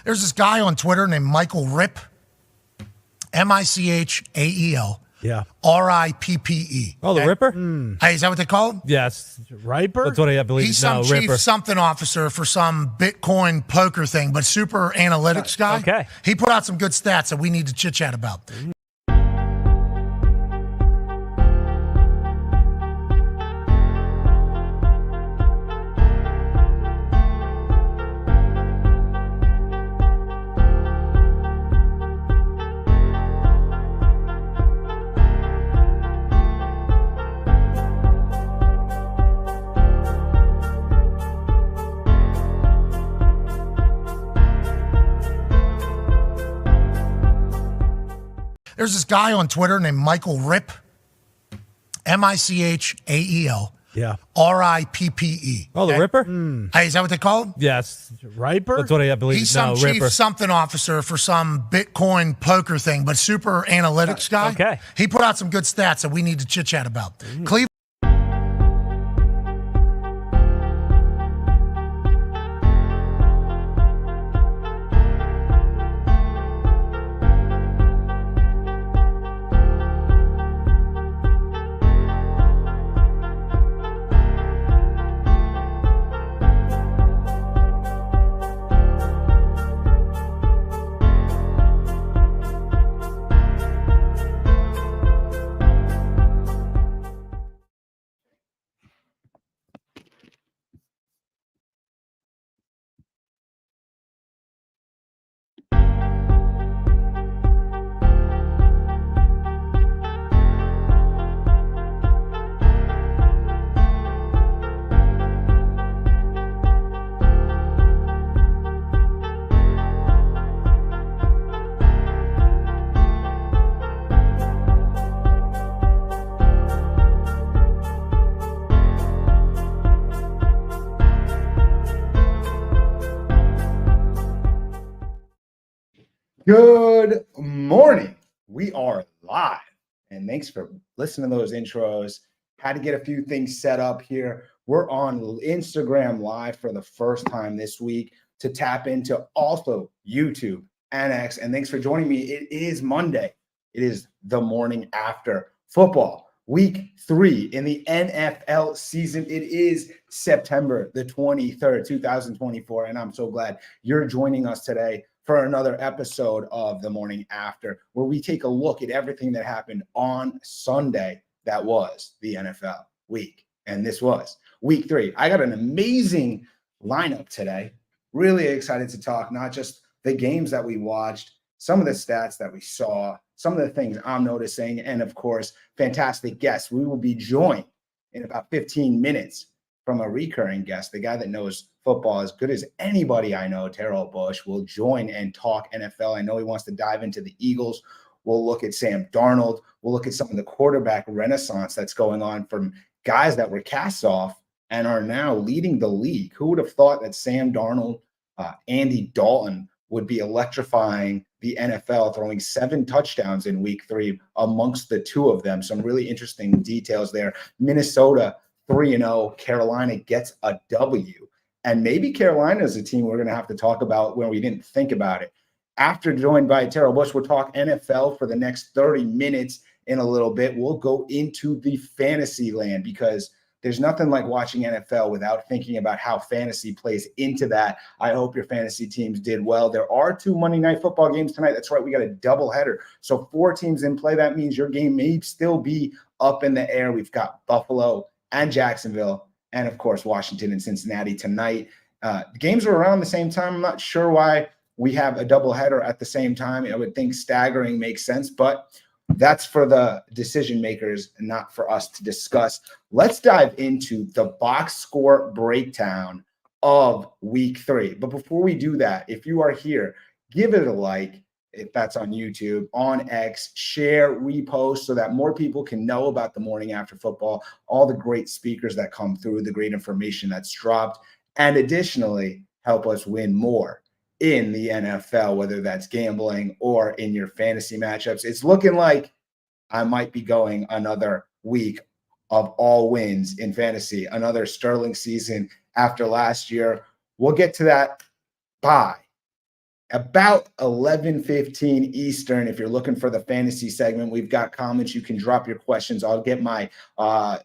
There's this guy on Twitter named Michael Ripp, Michael. Yeah. Rippe. Oh, the Ripper? Hey, is that what they call him? Yes. Riper? That's what I believe. He's some chief something officer for some Bitcoin poker thing, but super analytics guy. Okay. He put out some good stats that we need to chit-chat about. There's this guy on Twitter named Michael Ripp, Michael. Yeah. Rippe. Oh, the Ripper? Hey, is that what they call him? Yes. Riper? That's what I believe. He's some chief Ripper. something officer for some Bitcoin poker thing, but super analytics guy. Okay. He put out some good stats that we need to chit-chat about. Cleveland. Good morning. We are live, and thanks for listening to those intros. Had to get a few things set up here. We're on Instagram Live for the first time this week to tap into also YouTube and X. And thanks for joining me. It is Monday. It is the morning after football. Week 3 in the NFL season. It is September the 23rd, 2024. And I'm so glad you're joining us today for another episode of The Morning After, where we take a look at everything that happened on Sunday that was the NFL week. And this was week 3. I got an amazing lineup today. Really excited to talk, not just the games that we watched, some of the stats that we saw, some of the things I'm noticing, and of course, fantastic guests. We will be joined in about 15 minutes from a recurring guest, the guy that knows football as good as anybody I know, Terrell Bush, will join and talk NFL. I know he wants to dive into the Eagles. We'll look at Sam Darnold. We'll look at some of the quarterback renaissance that's going on from guys that were cast off and are now leading the league. Who would have thought that Sam Darnold, Andy Dalton would be electrifying the NFL, throwing 7 touchdowns in week 3 amongst the two of them. Some really interesting details there. Minnesota 3-0. Carolina gets a W. And maybe Carolina is a team we're going to have to talk about when we didn't think about it. After joined by Terrell Bush, we'll talk NFL for the next 30 minutes in a little bit. We'll go into the fantasy land because there's nothing like watching NFL without thinking about how fantasy plays into that. I hope your fantasy teams did well. There are 2 Monday Night Football games tonight. That's right. We got a doubleheader. So 4 teams in play. That means your game may still be up in the air. We've got Buffalo and Jacksonville, and of course, Washington and Cincinnati tonight. The games are around the same time. I'm not sure why we have a doubleheader at the same time. I would think staggering makes sense, but that's for the decision makers and not for us to discuss. Let's dive into the box score breakdown of week 3. But before we do that, if you are here, give it a like. If that's on YouTube, on X, share, repost so that more people can know about the morning after football, all the great speakers that come through, the great information that's dropped, and additionally, help us win more in the NFL, whether that's gambling or in your fantasy matchups. It's looking like I might be going another week of all wins in fantasy, another sterling season after last year. We'll get to that. Bye. about 11:15 Eastern. If you're looking for the fantasy segment, we've got comments. You can drop your questions. I'll get my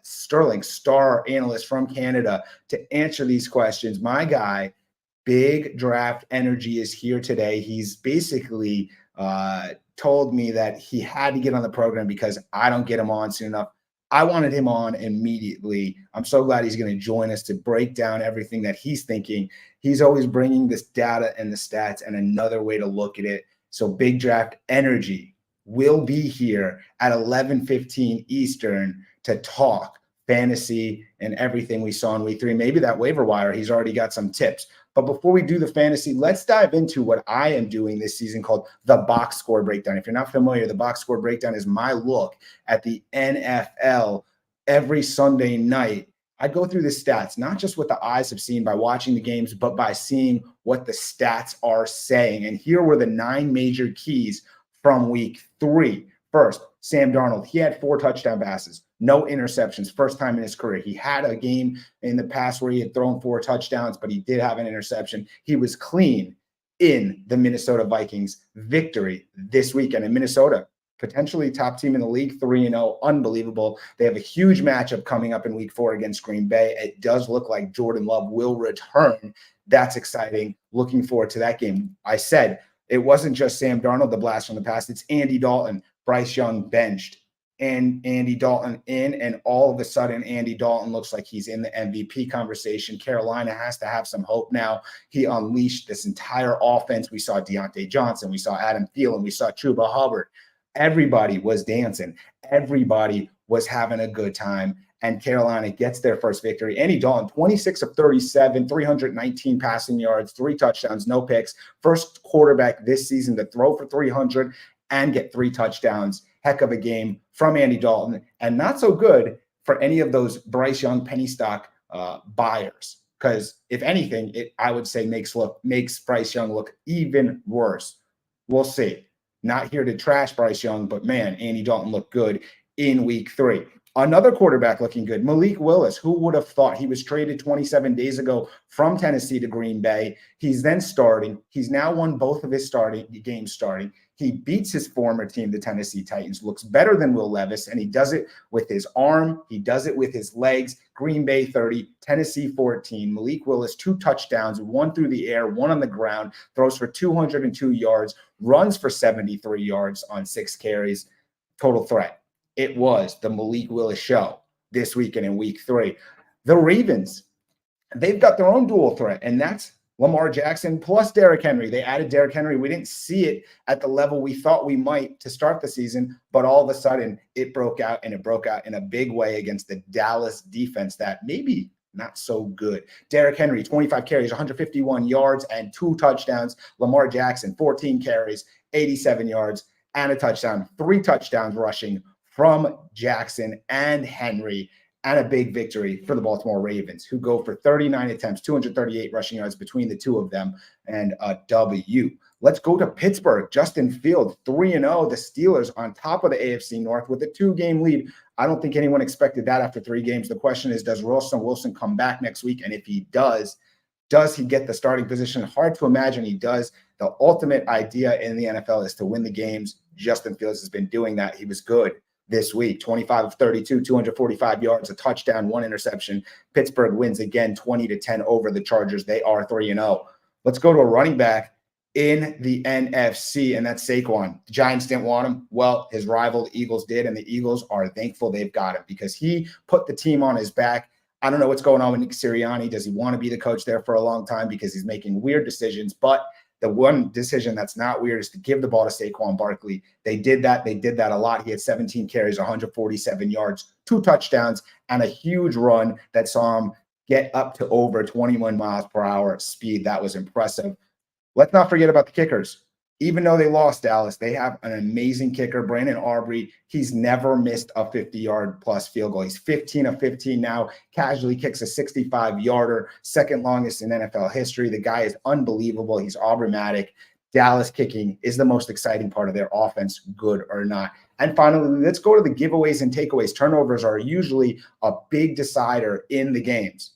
Sterling star analyst from Canada to answer these questions. My guy, Big Draft Energy, is here today. He's basically told me that he had to get on the program because I don't get him on soon enough. I wanted him on immediately. I'm so glad he's going to join us to break down everything that he's thinking. He's always bringing this data and the stats and another way to look at it. So Big Draft Energy will be here at 11:15 Eastern to talk fantasy and everything we saw in week 3. Maybe that waiver wire, he's already got some tips. But before we do the fantasy, let's dive into what I am doing this season called the Box Score Breakdown. If you're not familiar, the Box Score Breakdown is my look at the NFL every Sunday night. I go through the stats, not just what the eyes have seen by watching the games, but by seeing what the stats are saying. And here were the 9 major keys from week 3. First, Sam Darnold, he had 4 touchdown passes, no interceptions, first time in his career. He had a game in the past where he had thrown 4 touchdowns, but he did have an interception. He was clean in the Minnesota Vikings victory this weekend. In Minnesota, potentially top team in the league, 3-0, unbelievable. They have a huge matchup coming up in week 4 against Green Bay. It does look like Jordan Love will return. That's exciting. Looking forward to that game. I said it wasn't just Sam Darnold, the blast from the past. It's Andy Dalton. Bryce Young benched and Andy Dalton in, and all of a sudden Andy Dalton looks like he's in the MVP conversation. Carolina has to have some hope now. He unleashed this entire offense. We saw Deontay Johnson, we saw Adam Thielen, we saw Chuba Hubbard. Everybody was dancing. Everybody was having a good time, and Carolina gets their first victory. Andy Dalton, 26 of 37, 319 passing yards, 3 touchdowns, no picks. First quarterback this season to throw for 300 and get 3 touchdowns. Heck of a game from Andy Dalton, and not so good for any of those Bryce Young penny stock buyers. Because if anything, I would say makes Bryce Young look even worse. We'll see. Not here to trash Bryce Young, but man, Andy Dalton looked good in week 3. Another quarterback looking good, Malik Willis. Who would have thought? He was traded 27 days ago from Tennessee to Green Bay. He's then starting. He's now won both of his games starting. He beats his former team, the Tennessee Titans, looks better than Will Levis, and he does it with his arm. He does it with his legs. Green Bay 30, Tennessee 14. Malik Willis, 2 touchdowns, 1 through the air, 1 on the ground, throws for 202 yards, runs for 73 yards on 6 carries. Total threat. It was the Malik Willis show this weekend in week 3. The Ravens, they've got their own dual threat, and that's Lamar Jackson plus Derrick Henry. They added Derrick Henry. We didn't see it at the level we thought we might to start the season, but all of a sudden it broke out, and it broke out in a big way against the Dallas defense that maybe not so good. Derrick Henry, 25 carries, 151 yards, and 2 touchdowns. Lamar Jackson, 14 carries, 87 yards, and a touchdown. 3 touchdowns rushing from Jackson and Henry, and a big victory for the Baltimore Ravens, who go for 39 attempts, 238 rushing yards between the two of them, and a W. Let's go to Pittsburgh. Justin Fields, 3-0. The Steelers on top of the AFC North with a 2-game lead. I don't think anyone expected that after 3 games. The question is, does Russell Wilson come back next week? And if he does he get the starting position? Hard to imagine he does. The ultimate idea in the NFL is to win the games. Justin Fields has been doing that. He was good this week, 25 of 32, 245 yards, a touchdown, 1 interception. Pittsburgh wins again, 20-10 over the Chargers. They are 3-0. Let's go to a running back in the NFC, and that's Saquon. The Giants didn't want him. Well, his rival, the Eagles, did, and the Eagles are thankful they've got him because he put the team on his back. I don't know what's going on with Nick Sirianni. Does he want to be the coach there for a long time because he's making weird decisions? But the one decision that's not weird is to give the ball to Saquon Barkley. They did that. They did that a lot. He had 17 carries, 147 yards, 2 touchdowns, and a huge run that saw him get up to over 21 miles per hour speed. That was impressive. Let's not forget about the kickers. Even though they lost Dallas, they have an amazing kicker, Brandon Aubrey. He's never missed a 50-yard plus field goal. He's 15 of 15 now, casually kicks a 65-yarder, second longest in NFL history. The guy is unbelievable. He's Auburn-matic. Dallas kicking is the most exciting part of their offense, good or not. And finally, let's go to the giveaways and takeaways. Turnovers are usually a big decider in the games.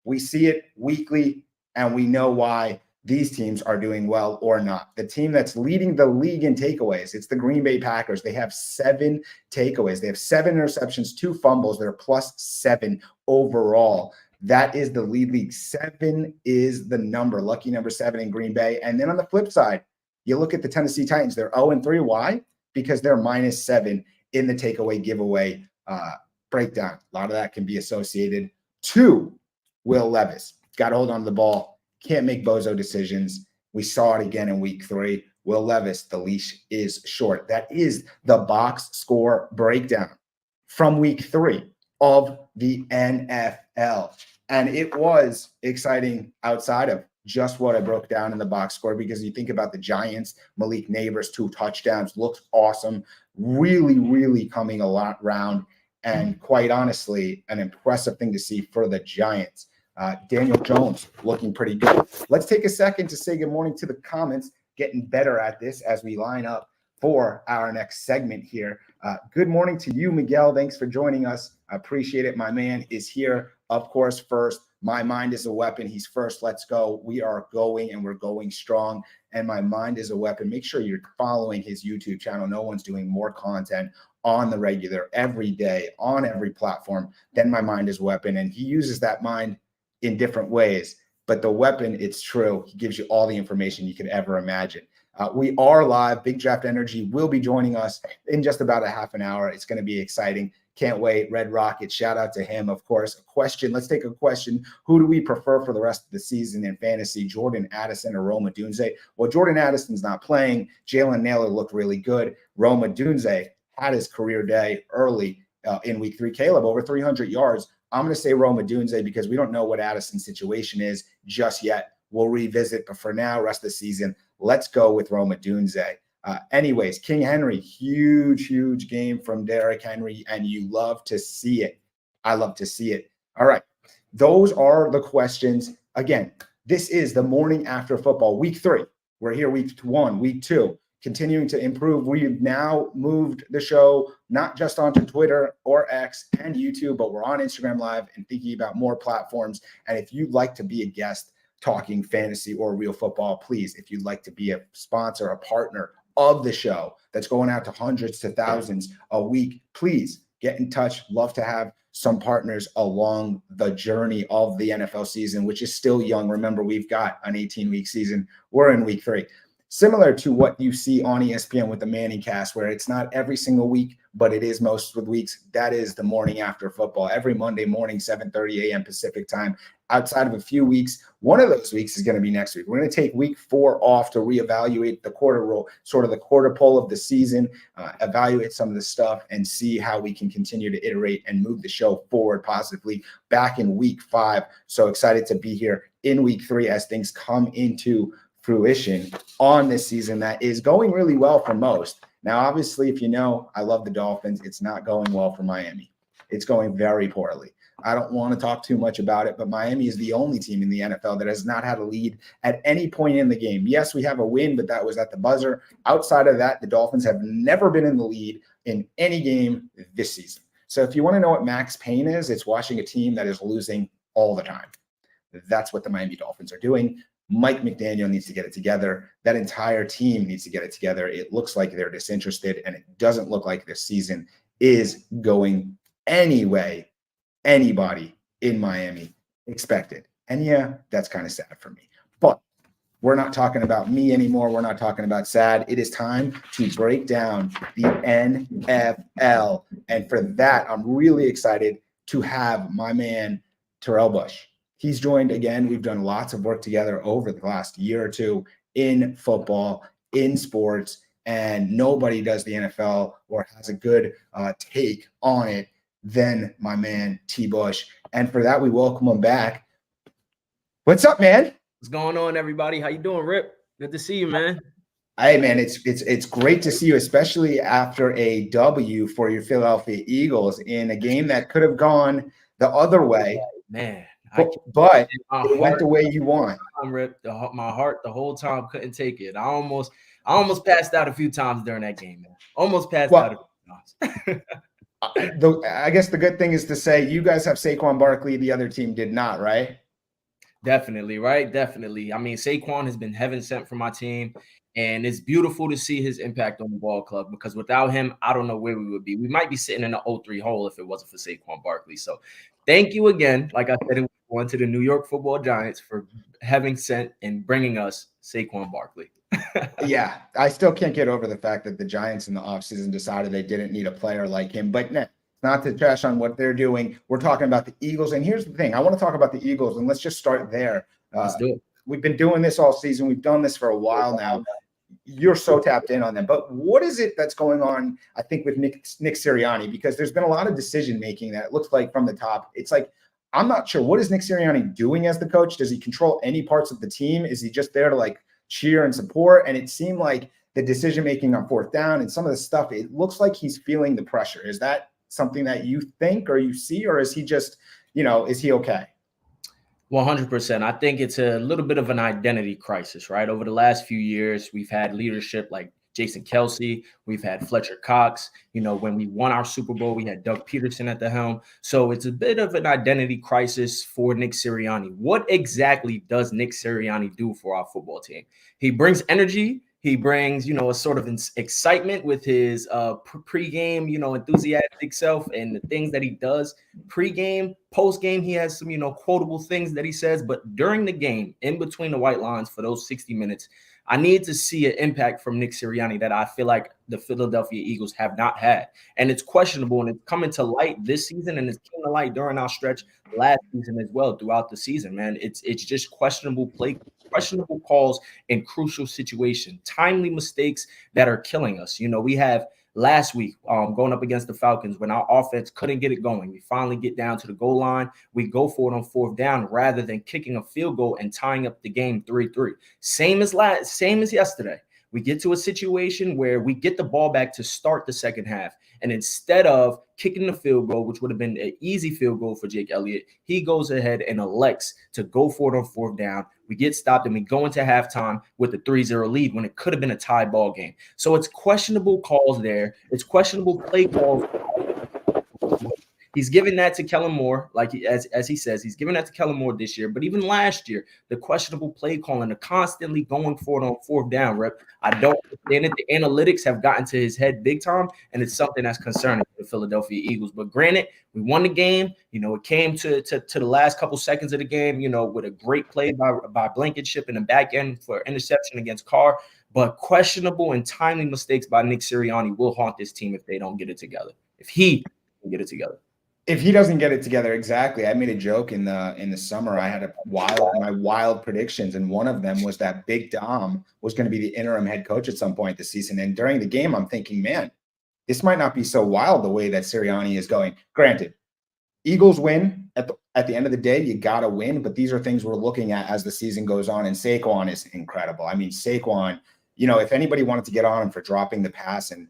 We see it weekly, and we know why. these teams are doing well or not. The team that's leading the league in takeaways, it's the Green Bay Packers. They have 7 takeaways. They have 7 interceptions, 2 fumbles. They're +7 overall. That is the league. 7 is the number, lucky number 7 in Green Bay. And then on the flip side, you look at the Tennessee Titans. They're 0-3. Why? Because they're -7 in the takeaway giveaway breakdown. A lot of that can be associated to Will Levis. Got to hold on to the ball. Can't make bozo decisions. We saw it again in week 3. Will Levis, the leash is short. That is the box score breakdown from week 3 of the NFL. And it was exciting outside of just what I broke down in the box score, because you think about the Giants, Malik Neighbors, 2 touchdowns, looks awesome. Really, really coming a lot round. And quite honestly, an impressive thing to see for the Giants. Daniel Jones looking pretty good. Let's take a second to say good morning to the comments, getting better at this as we line up for our next segment here. Good morning to you, Miguel. Thanks for joining us. I appreciate it. My man is here, of course, first. My mind is a weapon. He's first. Let's go. We are going, and we're going strong. And my mind is a weapon. Make sure you're following his YouTube channel. No one's doing more content on the regular every day on every platform than My Mind is a Weapon. And he uses that mind in different ways. But the weapon, it's true. He gives you all the information you could ever imagine. We are live. Big Draft Energy will be joining us in just about a half an hour. It's going to be exciting. Can't wait. Red Rocket, shout out to him, of course. A question. Let's take a question. Who do we prefer for the rest of the season in fantasy, Jordan Addison or Rome Odunze? Well, Jordan Addison's not playing. Jalen Naylor looked really good. Rome Odunze had his career day early in week 3. Caleb, over 300 yards. I'm going to say Rome Odunze because we don't know what Addison's situation is just yet. We'll revisit, but for now, rest of the season, let's go with Rome Odunze. Anyways, King Henry, huge game from Derrick Henry, and you love to see it. I love to see it. All right. Those are the questions. Again, this is the morning after football, week 3. We're here week 1, week 2, continuing to improve. We've now moved the show not just onto Twitter or X and YouTube, but we're on Instagram Live and thinking about more platforms. And if you'd like to be a guest talking fantasy or real football, please, if you'd like to be a sponsor, a partner of the show that's going out to hundreds to thousands a week, please get in touch. Love to have some partners along the journey of the NFL season, which is still young. Remember, we've got an 18-week season. We're in week 3. Similar to what you see on ESPN with the Manning Cast, where it's not every single week, but it is most of the weeks. That is the morning after football, every Monday morning, 7:30 a.m. Pacific time. Outside of a few weeks, one of those weeks is going to be next week. We're going to take week 4 off to reevaluate the quarter roll, sort of the quarter pole of the season, evaluate some of the stuff, and see how we can continue to iterate and move the show forward positively back in week 5. So excited to be here in week 3 as things come into fruition on this season that is going really well for most. Now, obviously, if you know, I love the Dolphins. It's not going well for Miami. It's going very poorly. I don't want to talk too much about it, but Miami is the only team in the NFL that has not had a lead at any point in the game. Yes, we have a win, but that was at the buzzer. Outside of that, the Dolphins have never been in the lead in any game this season. So if you want to know what max pain is, it's watching a team that is losing all the time. That's what the Miami Dolphins are doing. Mike McDaniel needs to get it together. That entire team needs to get it together. It looks like they're disinterested, and it doesn't look like this season is going any way anybody in Miami expected. And yeah, that's kind of sad for me. But we're not talking about me anymore. We're not talking about sad. It is time to break down the NFL. And for that, I'm really excited to have my man, Terrell Bush. He's joined again. We've done lots of work together over the last year or two in football, in sports, and nobody does the NFL or has a good take on it than my man, T. Bush. And for that, we welcome him back. What's up, man? What's going on, everybody? How you doing, Rip? Good to see you, man. Hey, man, it's great to see you, especially after a W for your Philadelphia Eagles in a game that could have gone the other way. Man. But it went the way you want. Rip, my heart the whole time couldn't take it. I almost passed out a few times during that game, man. Almost passed out a few times. I guess the good thing is to say you guys have Saquon Barkley. The other team did not, right? Definitely, right? Definitely. I mean, Saquon has been heaven sent for my team, and it's beautiful to see his impact on the ball club because without him, I don't know where we would be. We might be sitting in an 0-3 hole if it wasn't for Saquon Barkley. So thank you again. Like I said, going to the New York Football Giants for having sent and bringing us Saquon Barkley. Yeah, I still can't get over the fact that the Giants in the offseason decided they didn't need a player like him. But not to trash on what they're doing. We're talking about the Eagles. And here's the thing. I want to talk about the Eagles, and let's just start there. Let's do it. We've been doing this all season. We've done this for a while now. You're so tapped in on them. But what is it that's going on, I think, with Nick Sirianni? Because there's been a lot of decision-making that it looks like from the top. It's like, I'm not sure. What is Nick Sirianni doing as the coach? Does he control any parts of the team? Is he just there to, like, cheer and support? And it seemed like the decision-making on fourth down and some of the stuff, it looks like he's feeling the pressure. Is that something that you think or you see, or is he just, is he okay? 100%. I think it's a little bit of an identity crisis, right? Over the last few years, we've had leadership like Jason Kelce. We've had Fletcher Cox. When we won our Super Bowl, we had Doug Peterson at the helm. So it's a bit of an identity crisis for Nick Sirianni. What exactly does Nick Sirianni do for our football team? He brings energy. He brings, a sort of excitement with his pregame, enthusiastic self and the things that he does pregame, postgame. He has some, quotable things that he says. But during the game, in between the white lines for those 60 minutes, I need to see an impact from Nick Sirianni that I feel like the Philadelphia Eagles have not had. And it's questionable, and it's coming to light this season, and it's coming to light during our stretch last season as well throughout the season, man. It's just questionable calls in crucial situations, timely mistakes that are killing us. We have last week going up against the Falcons when our offense couldn't get it going. We finally get down to the goal line. We go for it on fourth down rather than kicking a field goal and tying up the game 3-3. Same as yesterday. We get to a situation where we get the ball back to start the second half. And instead of kicking the field goal, which would have been an easy field goal for Jake Elliott, he goes ahead and elects to go for it on fourth down. We get stopped and we go into halftime with a 3-0 lead when it could have been a tie ball game. So it's questionable calls there. It's questionable play calls. He's given that to Kellen Moore, as he says, he's given that to Kellen Moore this year. But even last year, the questionable play calling, the constantly going for it on fourth down, Rep, I don't understand it. The analytics have gotten to his head big time, and it's something that's concerning the Philadelphia Eagles. But granted, we won the game. It came to the last couple seconds of the game, with a great play by Blankenship in the back end for interception against Carr. But questionable and timely mistakes by Nick Sirianni will haunt this team if they don't get it together. If he can get it together. If he doesn't get it together, exactly. I made a joke in the summer. I had my wild predictions, and one of them was that Big Dom was going to be the interim head coach at some point this season. And during the game, I'm thinking, man, this might not be so wild the way that Sirianni is going. Granted, Eagles win at the end of the day. You got to win, but these are things we're looking at as the season goes on. And Saquon is incredible. I mean, Saquon, if anybody wanted to get on him for dropping the pass and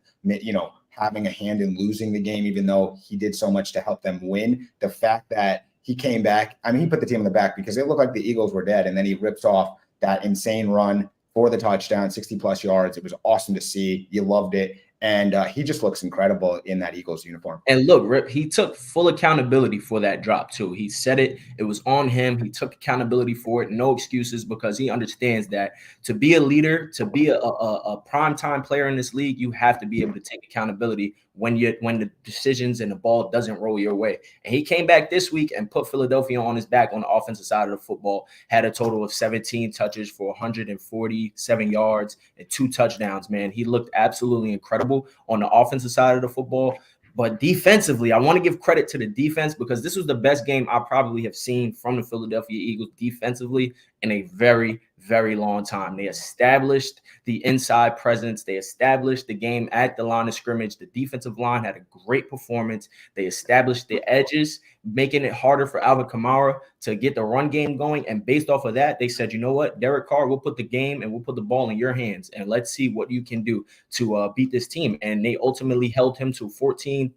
having a hand in losing the game, even though he did so much to help them win. The fact that he came back, he put the team on the back because it looked like the Eagles were dead. And then he rips off that insane run for the touchdown, 60+ yards. It was awesome to see. You loved it. And he just looks incredible in that Eagles uniform. And look, Rip, he took full accountability for that drop, too. He said it. It was on him. He took accountability for it. No excuses, because he understands that to be a leader, to be a primetime player in this league, you have to be able to take accountability when the decisions and the ball doesn't roll your way. And he came back this week and put Philadelphia on his back on the offensive side of the football, had a total of 17 touches for 147 yards and 2 touchdowns, man. He looked absolutely incredible on the offensive side of the football. But defensively, I want to give credit to the defense, because this was the best game I probably have seen from the Philadelphia Eagles defensively in a very, very long time. They established the inside presence. They established the game at the line of scrimmage. The defensive line had a great performance. They established the edges, making it harder for Alvin Kamara to get the run game going. And based off of that, they said, you know what, Derek Carr, we'll put the game and we'll put the ball in your hands, and let's see what you can do to beat this team. And they ultimately held him to 14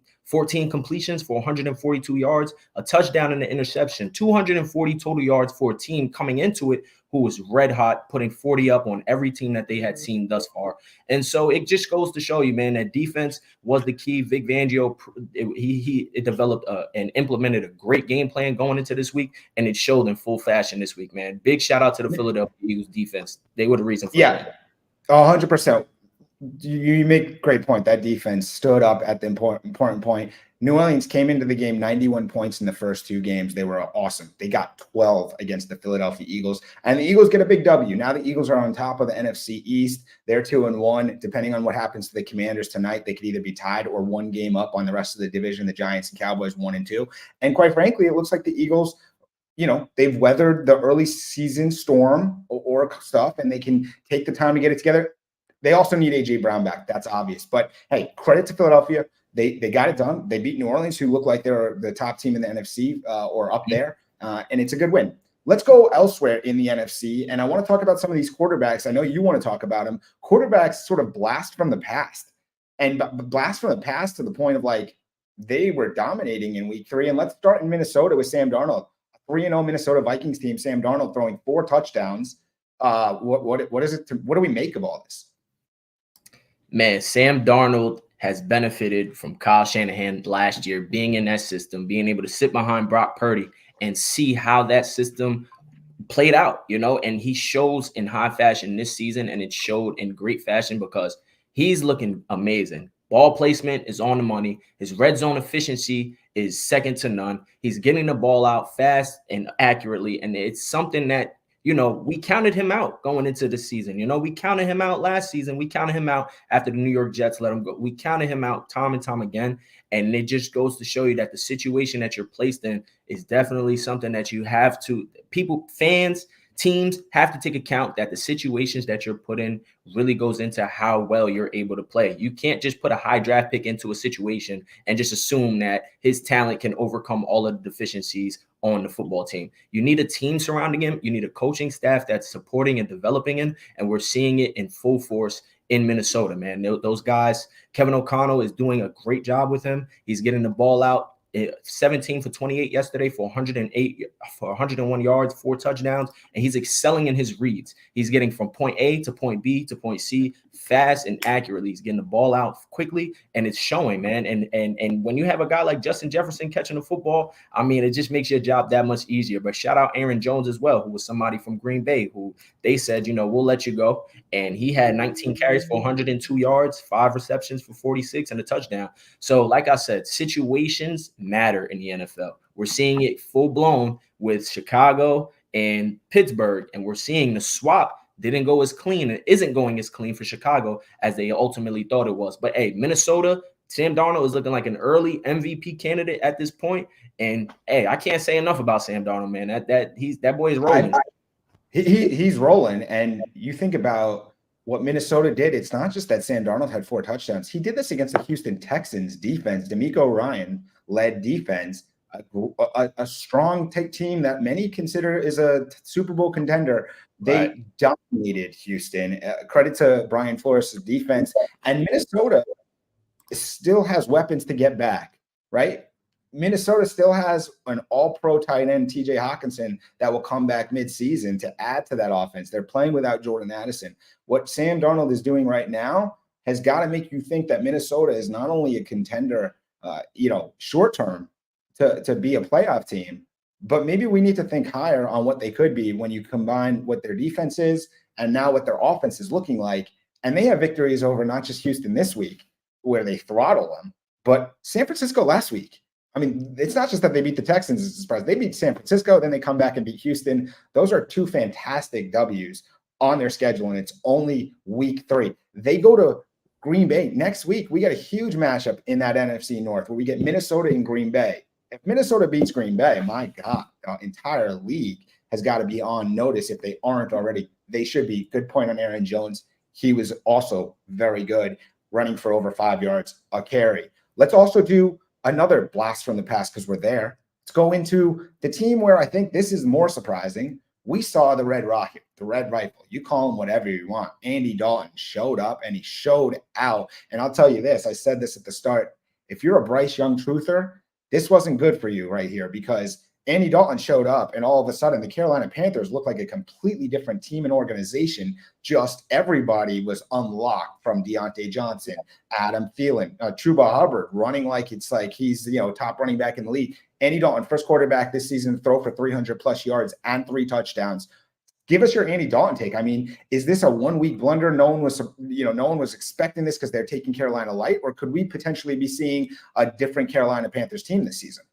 completions for 142 yards, a touchdown and an interception, 240 total yards for a team coming into it who was red hot, putting 40 up on every team that they had seen thus far. And so it just goes to show you, man, that defense was the key. Vic Fangio, he developed and implemented a great game plan going into this week, and it showed in full fashion this week, man. Big shout out to the Philadelphia Eagles defense. They were the reason for that. 100%. You make a great point. That defense stood up at the important point. New Orleans came into the game 91 points in the first 2 games. They were awesome. They got 12 against the Philadelphia Eagles, and the Eagles get a big W. Now the Eagles are on top of the NFC East. They're 2-1. Depending on what happens to the Commanders tonight, they could either be tied or 1 game up on the rest of the division. The Giants and Cowboys 1-2. And quite frankly, it looks like the Eagles, they've weathered the early season storm or stuff, and they can take the time to get it together. They also need A.J. Brown back. That's obvious. But, hey, credit to Philadelphia. They got it done. They beat New Orleans, who look like they're the top team in the NFC or up there, and it's a good win. Let's go elsewhere in the NFC, and I want to talk about some of these quarterbacks. I know you want to talk about them. Quarterbacks sort of blast from the past, and blast from the past to the point of, like, they were dominating in week 3. And let's start in Minnesota with Sam Darnold. 3-0 Minnesota Vikings team, Sam Darnold throwing 4 touchdowns. What is it? What do we make of all this? Man, Sam Darnold has benefited from Kyle Shanahan last year, being in that system, being able to sit behind Brock Purdy and see how that system played out, and he shows in high fashion this season, and it showed in great fashion because he's looking amazing. Ball placement is on the money. His red zone efficiency is second to none. He's getting the ball out fast and accurately, and it's something that we counted him out going into the season. We counted him out last season. We counted him out after the New York Jets let him go. We counted him out time and time again. And it just goes to show you that the situation that you're placed in is definitely something that you have to, fans, teams have to take account that the situations that you're put in really goes into how well you're able to play. You can't just put a high draft pick into a situation and just assume that his talent can overcome all of the deficiencies on the football team. You need a team surrounding him. You need a coaching staff that's supporting and developing him. And we're seeing it in full force in Minnesota, man. Those guys, Kevin O'Connell is doing a great job with him. He's getting the ball out. 17 for 28 yesterday for 101 yards, 4 touchdowns, and he's excelling in his reads. He's getting from point A to point B to point C fast and accurately. He's getting the ball out quickly, and it's showing, man. And when you have a guy like Justin Jefferson catching the football, I mean, it just makes your job that much easier. But shout out Aaron Jones as well, who was somebody from Green Bay who they said, we'll let you go. And he had 19 carries for 102 yards, 5 receptions for 46 and a touchdown. So like I said, situations matter in the NFL. We're seeing it full blown with Chicago and Pittsburgh, and we're seeing the swap didn't go as clean and isn't going as clean for Chicago as they ultimately thought it was. But hey, Minnesota, Sam Darnold is looking like an early MVP candidate at this point. And hey, I can't say enough about Sam Darnold, man. That boy is rolling. He's rolling, and you think about what Minnesota did. It's not just that Sam Darnold had 4 touchdowns. He did this against the Houston Texans defense, DeMeco Ryan led defense, a strong team that many consider is a Super Bowl contender. They dominated Houston. Credit to Brian Flores' defense, and Minnesota still has weapons to get back, right? Minnesota still has an all-pro tight end, TJ Hawkinson, that will come back mid-season to add to that offense. They're playing without Jordan Addison. What Sam Darnold is doing right now has got to make you think that Minnesota is not only a contender, short-term to be a playoff team, but maybe we need to think higher on what they could be when you combine what their defense is and now what their offense is looking like. And they have victories over not just Houston this week, where they throttle them, but San Francisco last week. I mean, it's not just that they beat the Texans as a surprise. They beat San Francisco, then they come back and beat Houston. Those are 2 fantastic W's on their schedule, and it's only week 3. They go to Green Bay next week. We got a huge matchup in that NFC North where we get Minnesota and Green Bay. If Minnesota beats Green Bay, my God, the entire league has got to be on notice. If they aren't already, they should be. Good point on Aaron Jones. He was also very good, running for over 5 yards a carry. Let's also do another blast from the past because we're there. Let's go into the team where I think this is more surprising. We saw the Red Rocket, the Red Rifle. You call him whatever you want. Andy Dalton showed up and he showed out. And I'll tell you this, I said this at the start. If you're a Bryce Young truther, this wasn't good for you right here because Andy Dalton showed up, and all of a sudden the Carolina Panthers looked like a completely different team and organization. Just everybody was unlocked, from Deontay Johnson, Adam Thielen, Chuba Hubbard running like it's like he's top running back in the league. Andy Dalton, first quarterback this season, throw for 300 plus yards and 3 touchdowns. Give us your Andy Dalton take. I mean, is this a 1 week blunder? No one was expecting this because they're taking Carolina light, or could we potentially be seeing a different Carolina Panthers team this season?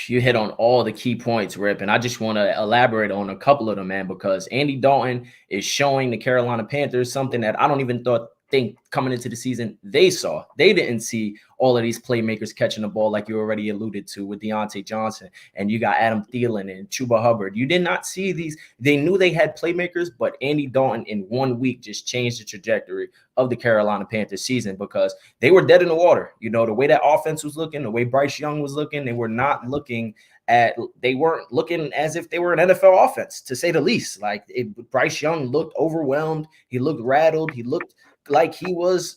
You hit on all the key points, Rip, and I just want to elaborate on a couple of them, man, because Andy Dalton is showing the Carolina Panthers something that I don't even think coming into the season they saw. They didn't see all of these playmakers catching the ball like you already alluded to with Deontay Johnson, and you got Adam Thielen and Chuba Hubbard. You did not see these. They knew they had playmakers, but Andy Dalton in 1 week just changed the trajectory of the Carolina Panthers season, because they were dead in the water. The way that offense was looking, the way Bryce Young was looking, they weren't looking as if they were an NFL offense, to say the least. Bryce Young looked overwhelmed. He looked rattled. He looked like he was,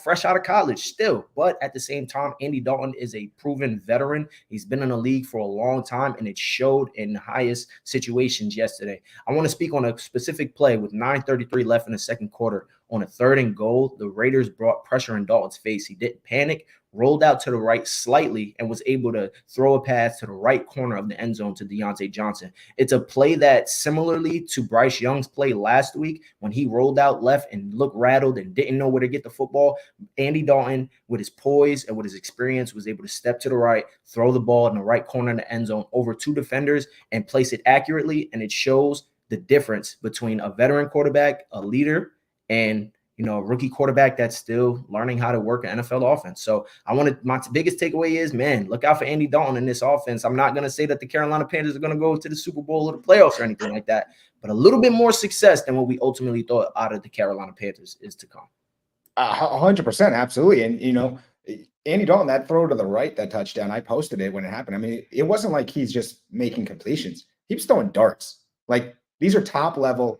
fresh out of college still. But at the same time, Andy Dalton is a proven veteran. He's been in the league for a long time, and it showed in the highest situations yesterday. I want to speak on a specific play with 9:33 left in the second quarter. On a 3rd and goal, the Raiders brought pressure in Dalton's face. He didn't panic, rolled out to the right slightly, and was able to throw a pass to the right corner of the end zone to Deontay Johnson. It's a play that, similarly to Bryce Young's play last week, when he rolled out left and looked rattled and didn't know where to get the football, Andy Dalton, with his poise and with his experience, was able to step to the right, throw the ball in the right corner in the end zone over 2 defenders and place it accurately. And it shows the difference between a veteran quarterback, a leader, and a rookie quarterback that's still learning how to work an NFL offense. So my biggest takeaway is, man, look out for Andy Dalton in this offense. I'm not going to say that the Carolina Panthers are going to go to the Super Bowl or the playoffs or anything like that, but a little bit more success than what we ultimately thought out of the Carolina Panthers is to come. 100%. Absolutely. And, Andy Dalton, that throw to the right, that touchdown, I posted it when it happened. I mean, it wasn't like he's just making completions. He was throwing darts. Like, these are top level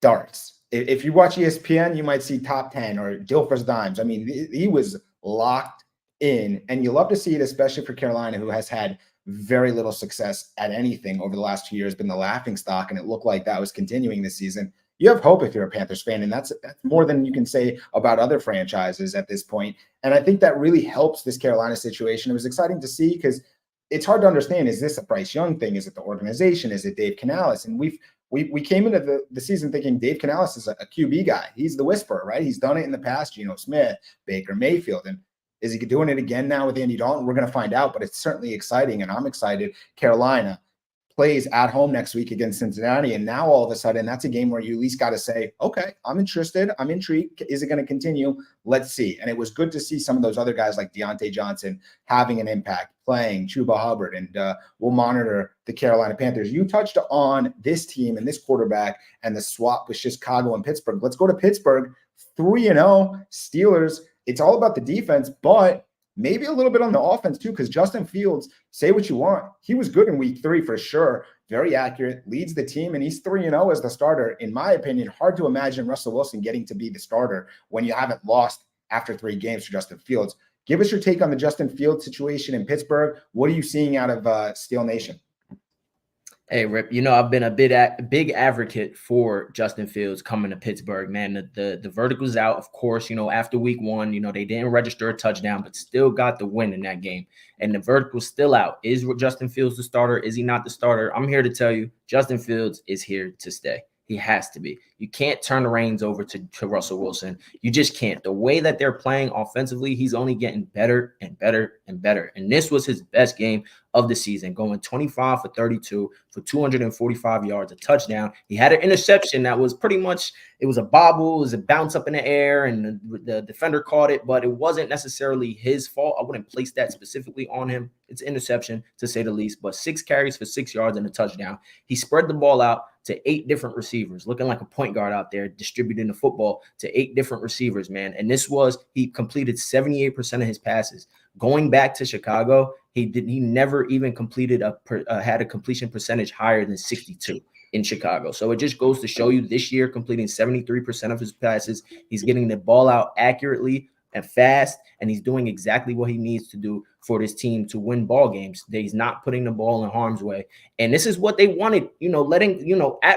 darts. If you watch ESPN, you might see top 10 or Dilfer's dimes. I mean, he was locked in, and you love to see it, especially for Carolina, who has had very little success at anything over the last 2 years, been the laughing stock, and it looked like that was continuing this season. You have hope if you're a Panthers fan, and that's more than you can say about other franchises at this point. And I think that really helps this Carolina situation. It was exciting to see, because it's hard to understand, is this a Bryce Young thing? Is it the organization? Is it Dave Canales? And we came into the season thinking Dave Canales is a QB guy. He's the whisperer, right? He's done it in the past, Geno Smith, Baker Mayfield. And is he doing it again now with Andy Dalton? We're going to find out, but it's certainly exciting, and I'm excited. Carolina plays at home next week against Cincinnati, and now all of a sudden that's a game where you at least got to say, okay, I'm interested, I'm intrigued. Is it going to continue? Let's see. And it was good to see some of those other guys like Deontay Johnson having an impact, playing, Chuba Hubbard, and we'll monitor the Carolina Panthers. You touched on this team and this quarterback and the swap with Chicago and Pittsburgh. Let's go to Pittsburgh. 3-0 Steelers. It's all about the defense, but maybe a little bit on the offense too, because Justin Fields, say what you want, he was good in week 3 for sure. Very accurate, leads the team, and he's 3-0 as the starter. In my opinion, hard to imagine Russell Wilson getting to be the starter when you haven't lost after 3 games for Justin Fields. Give us your take on the Justin Fields situation in Pittsburgh. What are you seeing out of Steel Nation? Hey, Rip, I've been a big advocate for Justin Fields coming to Pittsburgh, man. The verdict was out, of course, after week 1, they didn't register a touchdown, but still got the win in that game. And the verdict was still out. Is Justin Fields the starter? Is he not the starter? I'm here to tell you, Justin Fields is here to stay. He has to be. You can't turn the reins over to Russell Wilson. You just can't. The way that they're playing offensively, he's only getting better and better and better. And this was his best game of the season, going 25 for 32 for 245 yards, a touchdown. He had an interception that was pretty much, it was a bobble, it was a bounce up in the air, and the defender caught it, but it wasn't necessarily his fault. I wouldn't place that specifically on him. It's an interception, to say the least, but 6 carries for 6 yards and a touchdown. He spread the ball out to 8 different receivers, looking like a point guard out there, distributing the football to 8 different receivers, man. And he completed 78% of his passes. Going back to Chicago, he never even had a completion percentage higher than 62 in Chicago. So it just goes to show you, this year, completing 73% of his passes. He's getting the ball out accurately and fast, and he's doing exactly what he needs to do for this team to win ball games. He's not putting the ball in harm's way. And this is what they wanted,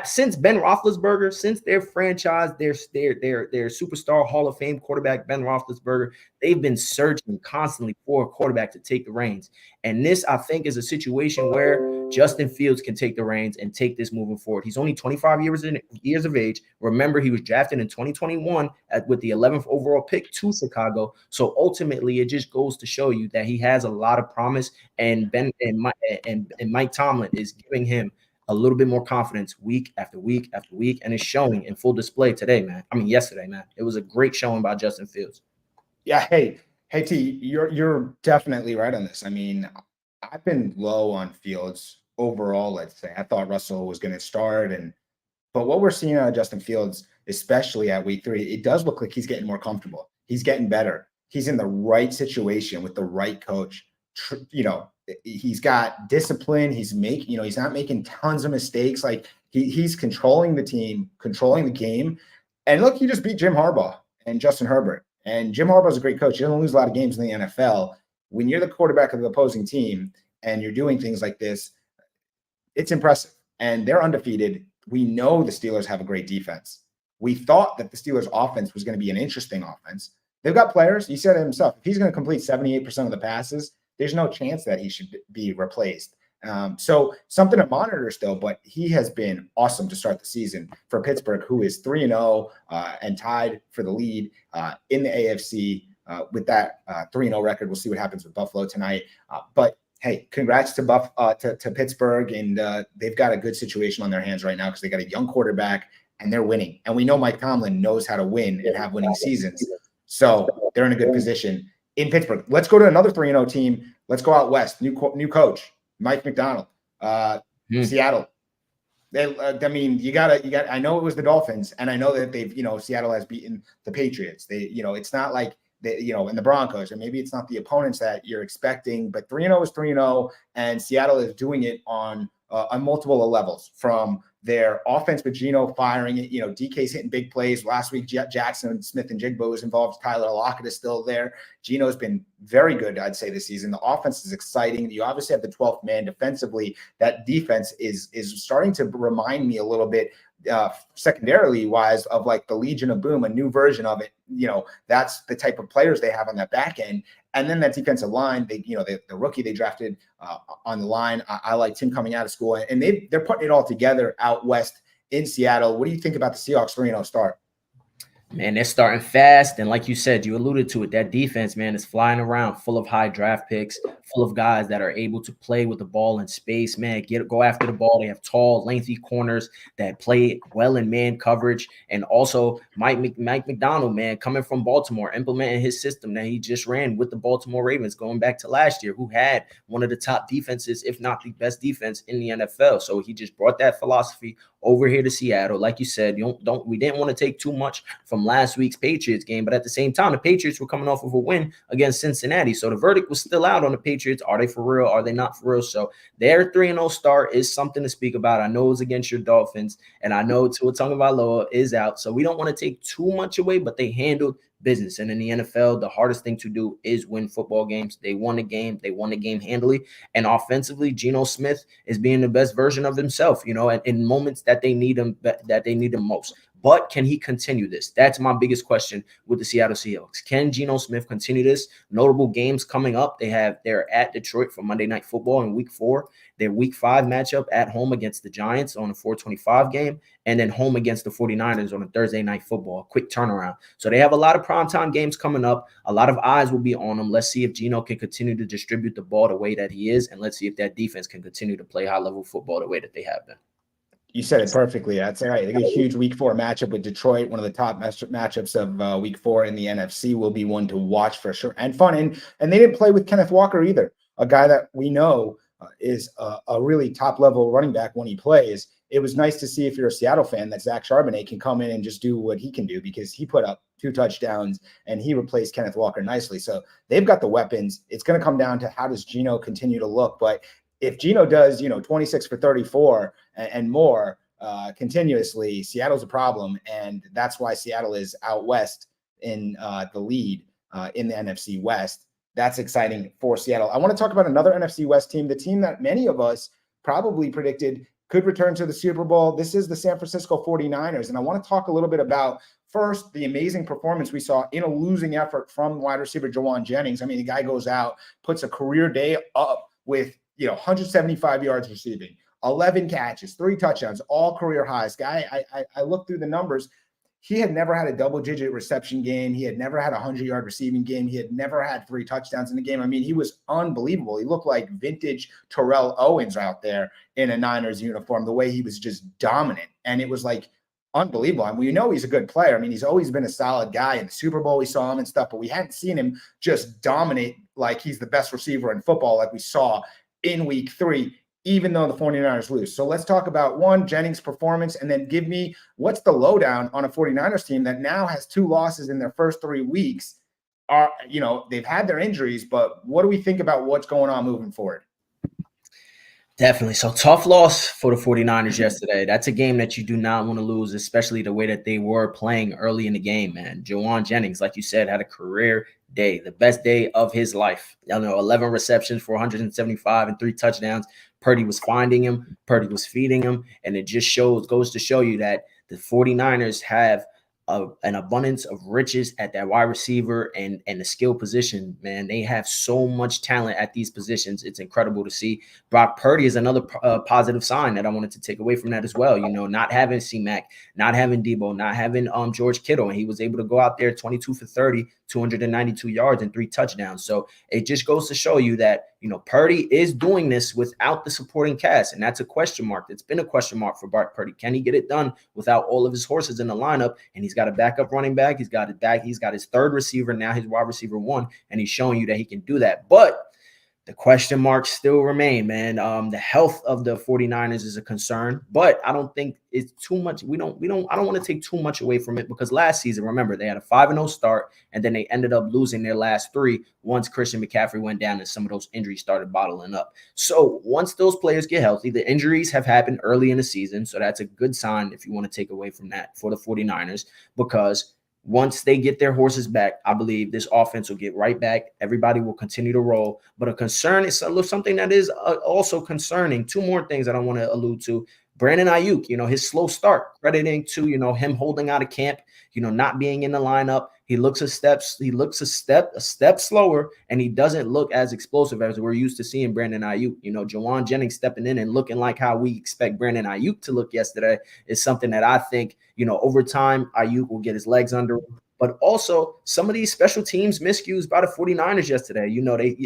since Ben Roethlisberger, since their franchise, their superstar Hall of Fame quarterback, Ben Roethlisberger, they've been searching constantly for a quarterback to take the reins. And this, I think, is a situation where Justin Fields can take the reins and take this moving forward. He's only 25 years of age. Remember, he was drafted in 2021 with the 11th overall pick to Chicago. So ultimately, it just goes to show you that he has a lot of promise, and Mike Tomlin is giving him a little bit more confidence week after week after week, and it's showing in full display today, man. I mean, yesterday, man. It was a great showing by Justin Fields. Yeah, hey T, you're definitely right on this. I mean, I've been low on Fields overall. Let's say I thought Russell was going to start, but what we're seeing out of Justin Fields, especially at week 3, it does look like he's getting more comfortable. He's getting better. He's in the right situation with the right coach. He's got discipline. He's not making tons of mistakes. Like he's controlling the team, controlling the game. And look, he just beat Jim Harbaugh and Justin Herbert. And Jim Harbaugh's a great coach. He doesn't lose a lot of games in the NFL. When you're the quarterback of the opposing team and you're doing things like this, it's impressive. And they're undefeated. We know the Steelers have a great defense. We thought that the Steelers' offense was going to be an interesting offense. They've got players. He said it himself. If he's going to complete 78% of the passes, there's no chance that he should be replaced. So something to monitor still, but he has been awesome to start the season for Pittsburgh, who is 3-0 and tied for the lead in the AFC with that 3-0 record. We'll see what happens with Buffalo tonight. But hey, congrats to Pittsburgh, and they've got a good situation on their hands right now because they got a young quarterback and they're winning. And we know Mike Tomlin knows how to win and have winning seasons. So they're in a good position in Pittsburgh. Let's go to another 3-0 team. Let's go out west. New coach, Mike McDonald, Seattle. You got. I know it was the Dolphins, and I know that they've, Seattle has beaten the Patriots. It's not like and the Broncos, and maybe it's not the opponents that you're expecting, but 3-0 is 3-0, and Seattle is doing it on multiple levels, from their offense with Geno firing it. DK's hitting big plays. Last week, Jackson Smith and Jigba was involved. Tyler Lockett is still there. Geno's been very good, I'd say, this season. The offense is exciting. You obviously have the 12th man defensively. That defense is starting to remind me a little bit, secondarily wise, of like the Legion of Boom, a new version of it. That's the type of players they have on that back end. And then that defensive line, the rookie they drafted on the line, I liked him coming out of school, and they're putting it all together out west in Seattle. What do you think about the Seahawks 3-0 start? Man, they're starting fast. And like you said, you alluded to it, that defense, man, is flying around, full of high draft picks, full of guys that are able to play with the ball in space, man, go after the ball. They have tall, lengthy corners that play well in man coverage. And also Mike McDonald, man, coming from Baltimore, implementing his system that he just ran with the Baltimore Ravens going back to last year, who had one of the top defenses, if not the best defense in the NFL. So he just brought that philosophy over here to Seattle. Like you said, we didn't want to take too much from last week's Patriots game, but at the same time, the Patriots were coming off of a win against Cincinnati. So the verdict was still out on the Patriots. Are they for real? Are they not for real? So their 3-0 start is something to speak about. I know it's against your Dolphins, and I know Tua Tagovailoa is out. So we don't want to take too much away, but they handled business. And in the NFL, the hardest thing to do is win football games. They won the game. They won the game handily. And offensively, Geno Smith is being the best version of himself, in moments that they need him, most. But can he continue this? That's my biggest question with the Seattle Seahawks. Can Geno Smith continue this? Notable games coming up. They're at Detroit for Monday Night Football in week 4. Their week 5 matchup at home against the Giants on a 4:25 game, and then home against the 49ers on a Thursday Night Football, a quick turnaround. So they have a lot of primetime games coming up. A lot of eyes will be on them. Let's see if Geno can continue to distribute the ball the way that he is, and let's see if that defense can continue to play high-level football the way that they have been. You said it perfectly. That's right. They got a huge week 4 matchup with Detroit. One of the top matchups of week 4 in the NFC will be one to watch for sure, and fun. And they didn't play with Kenneth Walker either, a guy that we know is a really top level running back when he plays. It was nice to see, if you're a Seattle fan, that Zach Charbonnet can come in and just do what he can do, because he put up 2 touchdowns and he replaced Kenneth Walker nicely. So they've got the weapons. It's going to come down to how does Geno continue to look. But if Geno does, 26 for 34 and more continuously, Seattle's a problem. And that's why Seattle is out west in the lead in the NFC West. that's exciting for Seattle. I want to talk about another NFC West team, the team that many of us probably predicted could return to the Super Bowl. This is the San Francisco 49ers. And I want to talk a little bit about, first, the amazing performance we saw in a losing effort from wide receiver Jauan Jennings. I mean, the guy goes out, puts a career day up with 175 yards receiving, 11 catches, 3 touchdowns, all career highs. Guy, I looked through the numbers. He had never had a double-digit reception game. He had never had a 100-yard receiving game. He had never had 3 touchdowns in the game. I mean, he was unbelievable. He looked like vintage Terrell Owens out there in a Niners uniform, the way he was just dominant. And it was like unbelievable. I mean, we know he's a good player. I mean, he's always been a solid guy. In the Super Bowl, we saw him and stuff, but we hadn't seen him just dominate like he's the best receiver in football like we saw in week 3. Even though the 49ers lose. So let's talk about, one, Jennings' performance, and then give me what's the lowdown on a 49ers team that now has 2 losses in their first 3 weeks. They've had their injuries, but what do we think about what's going on moving forward? Definitely. So tough loss for the 49ers yesterday. That's a game that you do not want to lose, especially the way that they were playing early in the game, man. Jauan Jennings, like you said, had a career day, the best day of his life. 11 receptions for 175 and 3 touchdowns. Purdy was finding him. Purdy was feeding him. And it just goes to show you that the 49ers have an abundance of riches at that wide receiver and the skill position, man. They have so much talent at these positions. It's incredible to see. Brock Purdy is another positive sign that I wanted to take away from that as well. Not having C-Mac, not having Debo, not having George Kittle, and he was able to go out there 22 for 30, 292 yards and 3 touchdowns. So it just goes to show you that, Purdy is doing this without the supporting cast, and that's a question mark. It's been a question mark for Brock Purdy. Can he get it done without all of his horses in the lineup? And he's got a backup running back. He's got his third receiver, now his wide receiver 1, and he's showing you that he can do that. But the question marks still remain, man. The health of the 49ers is a concern, but I don't think it's too much. I don't want to take too much away from it, because last season, remember, they had a 5-0 start, and then they ended up losing their last 3 once Christian McCaffrey went down and some of those injuries started bottling up. So once those players get healthy, the injuries have happened early in the season. So that's a good sign if you want to take away from that for the 49ers, because once they get their horses back, I believe this offense will get right back. Everybody will continue to roll. But a concern is something that is also concerning. 2 more things that I want to allude to. Brandon Ayuk, his slow start, crediting to, him holding out of camp, not being in the lineup. He looks a step slower, and he doesn't look as explosive as we're used to seeing Brandon Ayuk. Jauan Jennings stepping in and looking like how we expect Brandon Ayuk to look yesterday is something that I think, over time, Ayuk will get his legs under him. But also, some of these special teams miscues by the 49ers yesterday.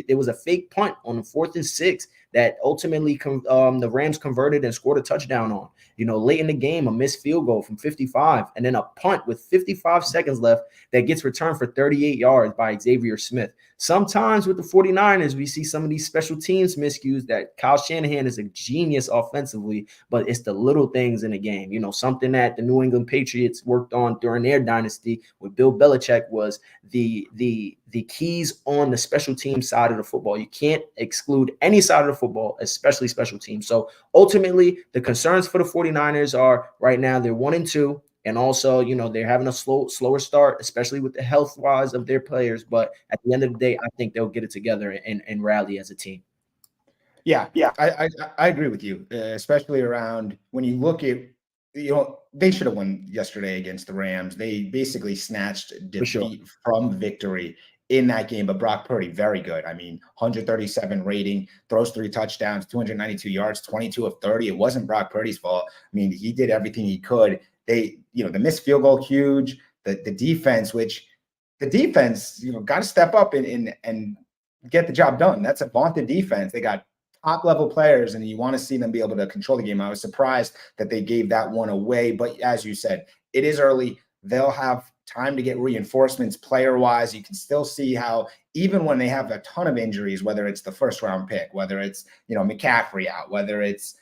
There was a fake punt on the 4th and 6 that ultimately the Rams converted and scored a touchdown on. Late in the game, a missed field goal from 55, and then a punt with 55 seconds left that gets returned for 38 yards by Xavier Smith. Sometimes with the 49ers, we see some of these special teams miscues that Kyle Shanahan is a genius offensively, but it's the little things in the game. Something that the New England Patriots worked on during their dynasty with Bill Belichick was the keys on the special team side of the football. You can't exclude any side of the football, especially special teams. So ultimately, the concerns for the 49ers are right now they're 1-2. And also, they're having a slower start, especially with the health-wise of their players. But at the end of the day, I think they'll get it together and rally as a team. Yeah. I agree with you, especially around when you look at, they should have won yesterday against the Rams. They basically snatched defeat from victory in that game. But Brock Purdy, very good. I mean, 137 rating, throws 3 touchdowns, 292 yards, 22 of 30. It wasn't Brock Purdy's fault. I mean, he did everything he could. The missed field goal, huge. The defense, got to step up and get the job done. That's a vaunted defense. They got top level players, and you want to see them be able to control the game. I was surprised that they gave that one away, but as you said, it is early. They'll have time to get reinforcements player wise. You can still see how even when they have a ton of injuries, whether it's the 1st round pick, whether it's McCaffrey out, whether it's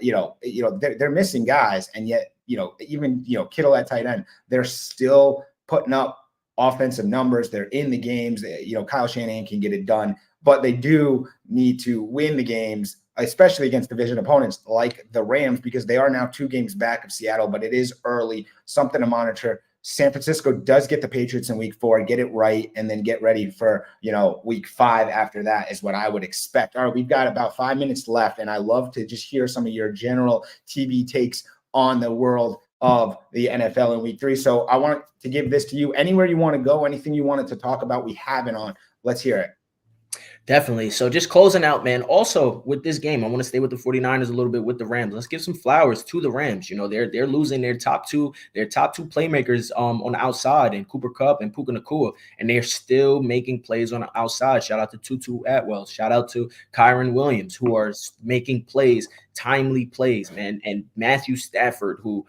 they're missing guys, and yet even Kittle at tight end, they're still putting up offensive numbers. They're in the games. Kyle Shanahan can get it done, but they do need to win the games, especially against division opponents like the Rams, because they are now 2 games back of Seattle. But it is early, something to monitor. San Francisco does get the Patriots in week 4, get it right, and then get ready for, week 5 after that is what I would expect. All right, we've got about 5 minutes left, and I love to just hear some of your general TV takes on the world of the NFL in week 3. So I want to give this to you. Anywhere you want to go, anything you wanted to talk about, we have it on. Let's hear it. Definitely. So just closing out, man. Also with this game, I want to stay with the 49ers a little bit with the Rams. Let's give some flowers to the Rams. They're losing their top two playmakers on the outside, and Cooper Kupp and Puka Nacua, and they're still making plays on the outside. Shout out to Tutu Atwell. Shout out to Kyron Williams, who are making plays, timely plays, man. And Matthew Stafford, who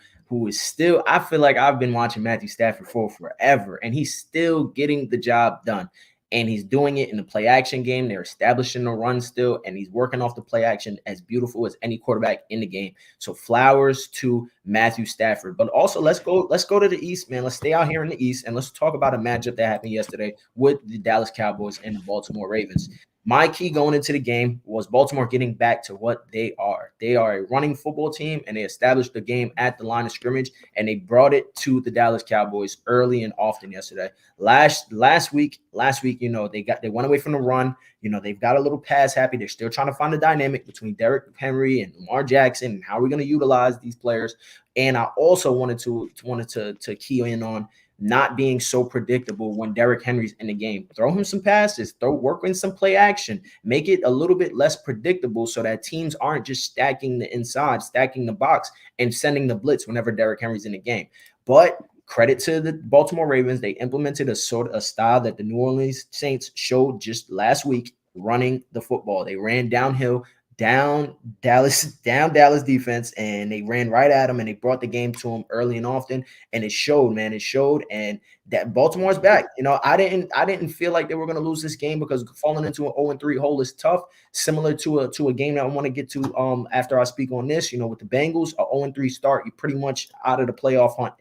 is still, I feel like I've been watching Matthew Stafford for forever, and he's still getting the job done. And he's doing it in the play action game. They're establishing the run still, and he's working off the play action as beautiful as any quarterback in the game. So flowers to Matthew Stafford. But also let's go to the East, man. Let's stay out here in the East, and let's talk about a matchup that happened yesterday with the Dallas Cowboys and the Baltimore Ravens. My key going into the game was Baltimore getting back to what they are. They are a running football team, and they established the game at the line of scrimmage, and they brought it to the Dallas Cowboys early and often yesterday. Last week, they went away from the run. They've got a little pass happy. They're still trying to find the dynamic between Derrick Henry and Lamar Jackson, and how are we going to utilize these players. And I also wanted to key in on not being so predictable when Derrick Henry's in the game. Throw him some passes, work in some play action, make it a little bit less predictable so that teams aren't just stacking the inside, stacking the box, and sending the blitz whenever Derrick Henry's in the game. But credit to the Baltimore Ravens. They implemented a style that the New Orleans Saints showed just last week, running the football. They ran downhill, down Dallas defense, and they ran right at him, and they brought the game to him early and often, and it showed, man. It showed, and that Baltimore's back. I didn't feel like they were going to lose this game, because falling into an 0-3 hole is tough. Similar to a game that I want to get to after I speak on this. With the Bengals, a 0-3 start, you're pretty much out of the playoff hunt.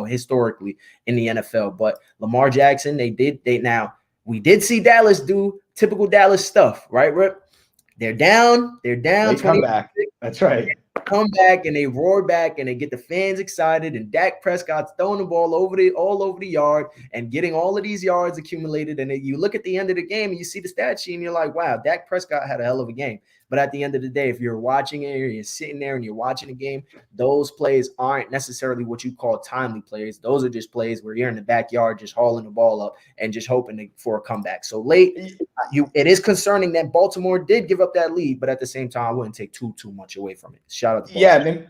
Historically in the NFL, but Lamar Jackson, we did see Dallas do typical Dallas stuff, right, Rip? They're down. They come back. That's right. Come back, and they roar back, and they get the fans excited. And Dak Prescott's throwing the ball all over the yard and getting all of these yards accumulated. And then you look at the end of the game and you see the stat sheet, and you're like, wow, Dak Prescott had a hell of a game. But at the end of the day, if you're watching it, or you're sitting there and you're watching the game, those plays aren't necessarily what you call timely plays. Those are just plays where you're in the backyard just hauling the ball up and just hoping for a comeback. So late, it is concerning that Baltimore did give up that lead, but at the same time, I wouldn't take too much away from it. Shout out to Baltimore.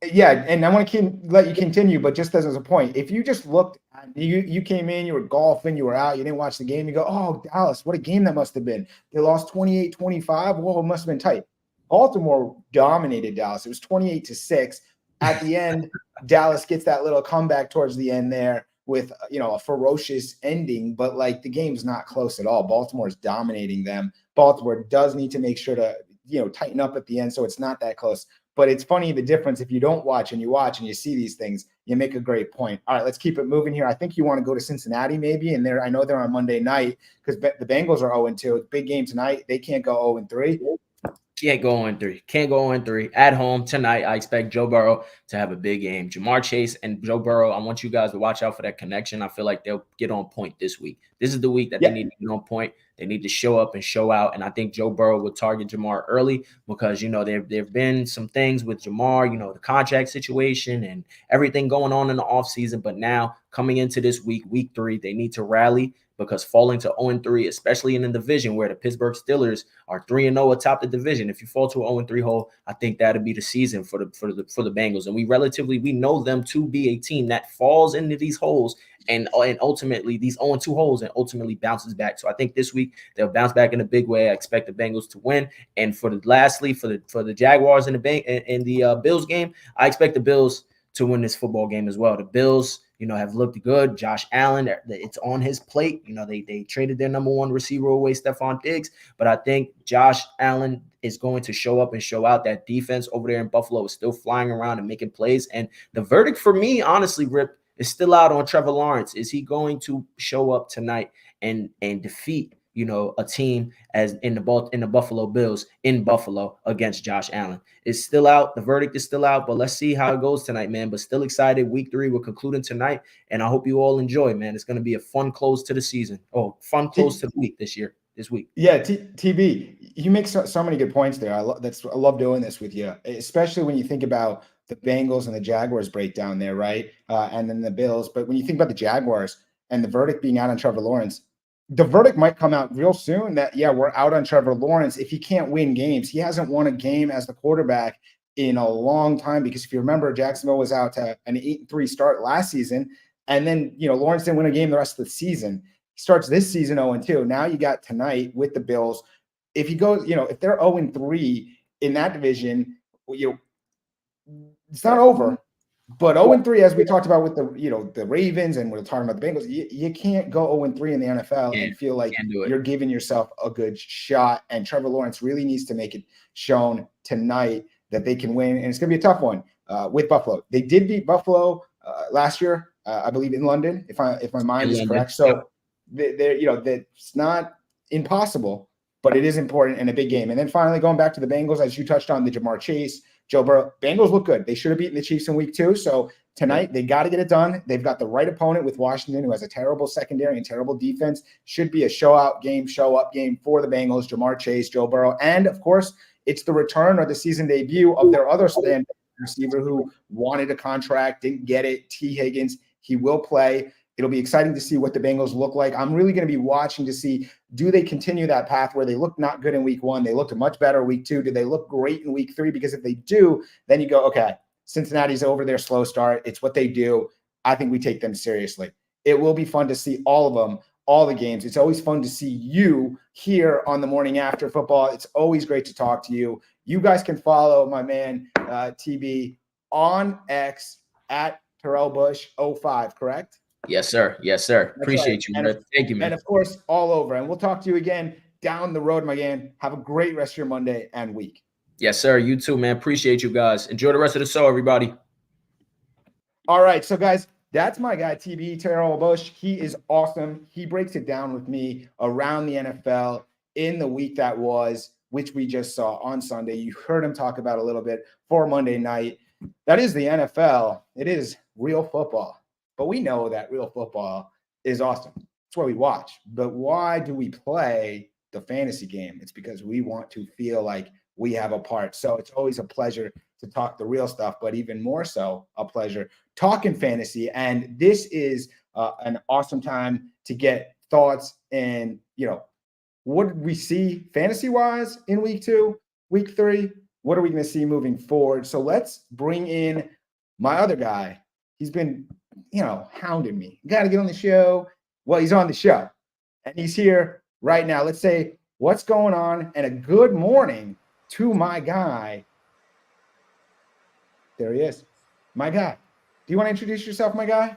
And I want to let you continue, but just as a point, if you just looked, you came in, you were golfing, you were out, you didn't watch the game, you go, oh, Dallas, what a game that must have been. They lost 28-25. Whoa, it must have been tight. Baltimore dominated Dallas. It was 28-6. At the end, Dallas gets that little comeback towards the end there with, a ferocious ending, but like the game's not close at all. Baltimore's dominating them. Baltimore does need to make sure to, tighten up at the end so it's not that close. But it's funny, the difference, if you don't watch and you watch and you see these things, you make a great point. All right, let's keep it moving here. I think you want to go to Cincinnati maybe, and I know they're on Monday night because the Bengals are 0-2. Big game tonight. They can't go 0-3. Can't go 0-3. Can't go 0-3. At home tonight, I expect Joe Burrow to have a big game. Jamar Chase and Joe Burrow, I want you guys to watch out for that connection. I feel like they'll get on point this week. This is the week that they need to get on point. They need to show up and show out. And I think Joe Burrow will target Jamar early because, there have been some things with Jamar, the contract situation and everything going on in the offseason. But now coming into this week 3, they need to rally, because falling to 0-3, especially in the division where the Pittsburgh Steelers are 3-0 atop the division, if you fall to an 0-3 hole, I think that'll be the season for the Bengals. And we know them to be a team that falls into these holes and ultimately these 0-2 holes and ultimately bounces back. So I think this week they'll bounce back in a big way. I expect the Bengals to win. And for the Jaguars and the Bills game, I expect the Bills to win this football game as well. The Bills, have looked good. Josh Allen, it's on his plate. They traded their number one receiver away, Stephon Diggs. But I think Josh Allen is going to show up and show out. That defense over there in Buffalo is still flying around and making plays. And the verdict for me, honestly, Rip, is still out on Trevor Lawrence. Is he going to show up tonight and defeat, a team as in the Buffalo Bills in Buffalo against Josh Allen. It's still out. The verdict is still out, but let's see how it goes tonight, man. But still excited. Week 3, we're concluding tonight, and I hope you all enjoy, man. It's going to be a fun close to the season. Oh, fun close to the week this week. Yeah, TB, you make so many good points there. I love doing this with you, especially when you think about the Bengals and the Jaguars breakdown there, right? And then the Bills. But when you think about the Jaguars and the verdict being out on Trevor Lawrence, the verdict might come out real soon that, yeah, we're out on Trevor Lawrence. If he can't win games, he hasn't won a game as the quarterback in a long time, because if you remember, Jacksonville was out to an 8-3 start last season. And then, Lawrence didn't win a game the rest of the season. He starts this season 0-2. Now you got tonight with the Bills. If he goes, if they're 0-3 in that division, it's not over. But 0-3, as we talked about with the Ravens, and we're talking about the Bengals, you can't go 0-3 in the NFL and feel like you're giving yourself a good shot. And Trevor Lawrence really needs to make it shown tonight that they can win. And it's going to be a tough one with Buffalo. They did beat Buffalo last year, I believe, in London, if my mind is correct. So that's not impossible, but it is important and a big game. And then finally, going back to the Bengals, as you touched on, the Jamar Chase, Joe Burrow. Bengals look good. They should have beaten the Chiefs in week 2. So tonight, they got to get it done. They've got the right opponent with Washington, who has a terrible secondary and terrible defense. Should be a show-up game for the Bengals, Jamar Chase, Joe Burrow. And, of course, it's the return or the season debut of their other stand receiver who wanted a contract, didn't get it, T. Higgins. He will play. It'll be exciting to see what the Bengals look like. I'm really going to be watching to see, do they continue that path where they look not good in week 1? They looked much better week 2. Do they look great in week 3? Because if they do, then you go, okay, Cincinnati's over their slow start. It's what they do. I think we take them seriously. It will be fun to see all of them, all the games. It's always fun to see you here on the morning after football. It's always great to talk to you. You guys can follow my man, TB, on X at Terrell Bush 05, correct? Yes, sir. Yes, sir. That's Appreciate you, man. Thank you, man. And of course, all over. And we'll talk to you again down the road, my man. Have a great rest of your Monday and week. Yes, sir. You too, man. Appreciate you guys. Enjoy the rest of the show, everybody. All right. So, guys, that's my guy, TB, Terrell Bush. He is awesome. He breaks it down with me around the NFL in the week that was, which we just saw on Sunday. You heard him talk about a little bit for Monday night. That is the NFL. It is real football. But we know that real football is awesome. That's why we watch. But why do we play the fantasy game? It's because we want to feel like we have a part. So it's always a pleasure to talk the real stuff, but even more so a pleasure talking fantasy. And this is an awesome time to get thoughts and, what did we see fantasy-wise in week 2, week 3? What are we going to see moving forward? So let's bring in my other guy. He's been hounding me. Got to get on the show. Well, he's on the show, and he's here right now. Let's say what's going on, and a good morning to my guy. There he is, my guy. Do you want to introduce yourself, my guy?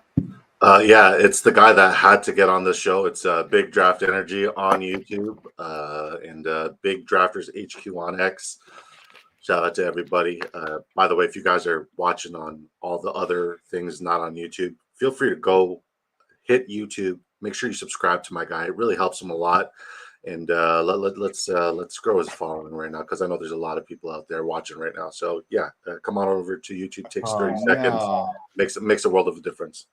Yeah, it's the guy that had to get on the show. It's Big Draft Energy on YouTube and Big Drafters HQ on X. Shout out to everybody. By the way, if you guys are watching on all the other things not on YouTube, feel free to go hit YouTube. Make sure you subscribe to my guy. It really helps him a lot. And let's grow his following right now, because I know there's a lot of people out there watching right now. So yeah, come on over to YouTube. Takes 30 seconds. No. Makes a world of a difference.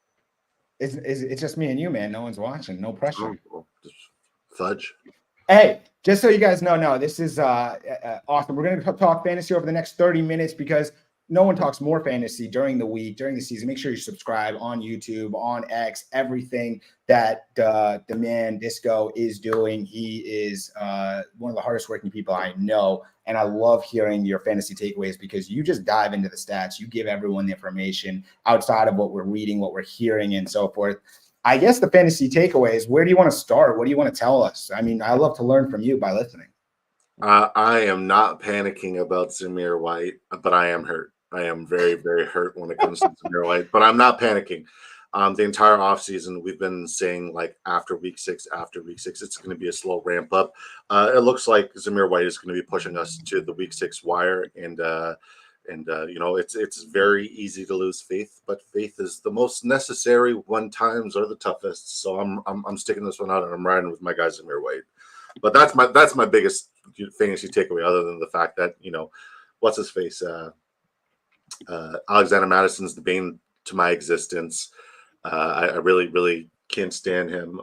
It's just me and you, man. No one's watching. No pressure. Just fudge. Hey, just so you guys know, this is awesome. We're going to talk fantasy over the next 30 minutes because no one talks more fantasy during the week, during the season. Make sure you subscribe on YouTube, on X, everything that the man Disco is doing. He is one of the hardest working people I know. And I love hearing your fantasy takeaways because you just dive into the stats. You give everyone the information outside of what we're reading, what we're hearing, and so forth. I guess the fantasy takeaways, where do you want to start? What do you want to tell us? I mean, I love to learn from you by listening. I am not panicking about Zamir White, but I am hurt. I am very, very hurt when it comes to Zamir White, but I'm not panicking. The entire offseason, we've been saying, like, after week six, it's going to be a slow ramp up. It looks like Zamir White is going to be pushing us to the week 6 wire. And it's very easy to lose faith, but faith is the most necessary when times are the toughest. So I'm sticking this one out, and I'm riding with my guy Zamir White. But that's my biggest fantasy takeaway, other than the fact that, what's his face, Alexander Madison's the bane to my existence. I really, really can't stand him.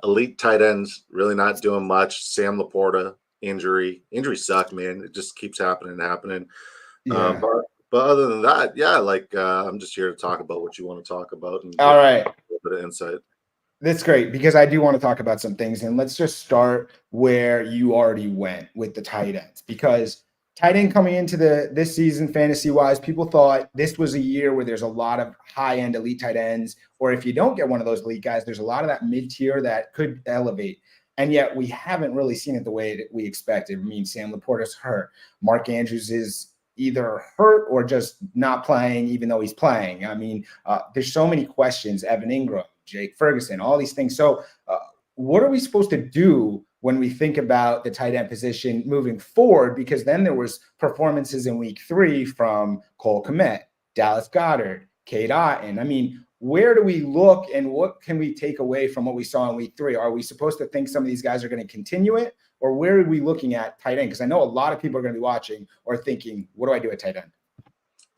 Elite tight ends really not doing much. Sam Laporta injuries suck, man. It just keeps happening and happening. Yeah. But other than that, yeah, I'm just here to talk about what you want to talk about and All right. a little bit of insight. That's great, because I do want to talk about some things, and let's just start where you already went with the tight ends, because tight end coming into this season, fantasy wise, people thought this was a year where there's a lot of high end elite tight ends, or if you don't get one of those elite guys, there's a lot of that mid tier that could elevate. And yet we haven't really seen it the way that we expected. I mean, Sam Laporta's hurt. Mark Andrews is either hurt or just not playing, even though he's playing. I mean, there's so many questions. Evan Ingram, Jake Ferguson, all these things. So what are we supposed to do when we think about the tight end position moving forward? Because then there was performances in week 3 from Cole Kmet, Dallas Goedert, Cade Otton. I mean, where do we look and what can we take away from what we saw in week 3? Are we supposed to think some of these guys are going to continue it, or where are we looking at tight end? Because I know a lot of people are going to be watching or thinking, what do I do at tight end?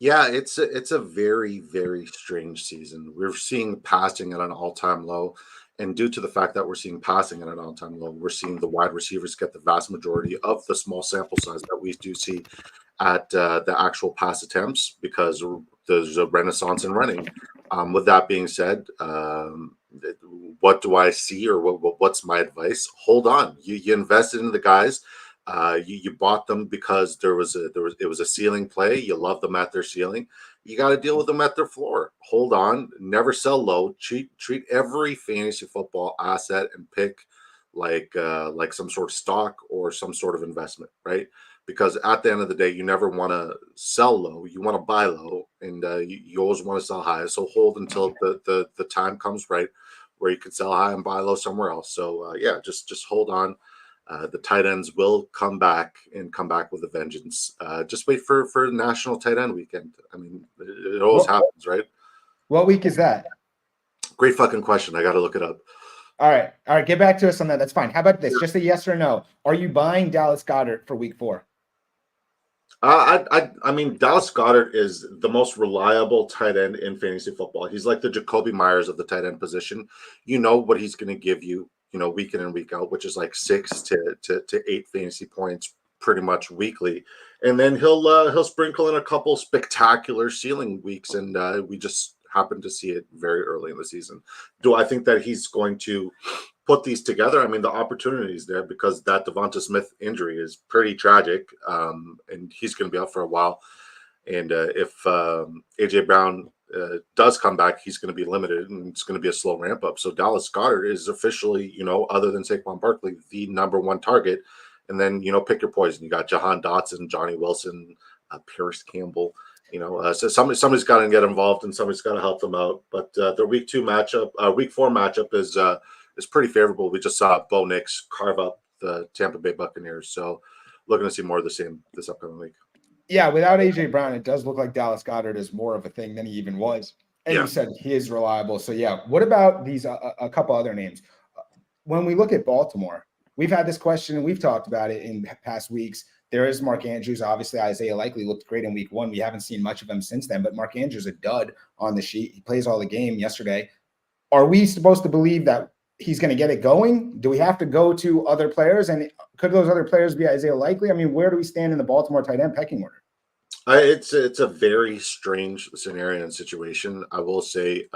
Yeah, it's a very, very strange season. We're seeing passing at an all-time low, and due to the fact that we're seeing passing at an all-time low, we're seeing the wide receivers get the vast majority of the small sample size that we do see at the actual pass attempts, because there's a renaissance in running. With that being said, what do I see, or what's my advice? Hold on. You invested in the guys. You bought them because it was a ceiling play. You love them at their ceiling. You got to deal with them at their floor. Hold on, never sell low. Treat every fantasy football asset and pick like some sort of stock or some sort of investment, right? Because at the end of the day, you never want to sell low. You want to buy low, and you always want to sell high. So hold until the time comes right where you can sell high and buy low somewhere else. So just hold on. The tight ends will come back with a vengeance. Just wait for National Tight End Weekend. I mean, it always happens, right? What week is that? Great fucking question. I got to look it up. All right. Get back to us on that. That's fine. How about this? Just a yes or no. Are you buying Dallas Goedert for week 4? I mean, Dallas Goedert is the most reliable tight end in fantasy football. He's like the Jacoby Myers of the tight end position. You know what he's going to give you, week in and week out, which is like 6 to 8 fantasy points pretty much weekly. And then he'll sprinkle in a couple spectacular ceiling weeks, and we just happen to see it very early in the season. Do I think that he's going to put these together? I mean, the opportunity is there, because that Devonta Smith injury is pretty tragic, and he's going to be out for a while. And if AJ Brown does come back, he's going to be limited, and it's going to be a slow ramp up. So Dallas Goedert is officially, other than Saquon Barkley, the number 1 target. And then, pick your poison. You got Jahan Dotson, Johnny Wilson, Paris Campbell. So somebody's got to get involved, and somebody's got to help them out. But the week 4 matchup is pretty favorable. We just saw Bo Nix carve up the Tampa Bay Buccaneers. So looking to see more of the same this upcoming week. Yeah, without AJ Brown, it does look like Dallas Goedert is more of a thing than he even was. And you said he is reliable. So yeah, what about these a couple other names? When we look at Baltimore, we've had this question and we've talked about it in past weeks. There is Mark Andrews. Obviously, Isaiah Likely looked great in week 1. We haven't seen much of him since then, but Mark Andrews a dud on the sheet. He plays all the game yesterday. Are we supposed to believe that he's going to get it going? Do we have to go to other players? And could those other players be Isaiah Likely? I mean, where do we stand in the Baltimore tight end pecking order? It's a very strange scenario and situation. I will say,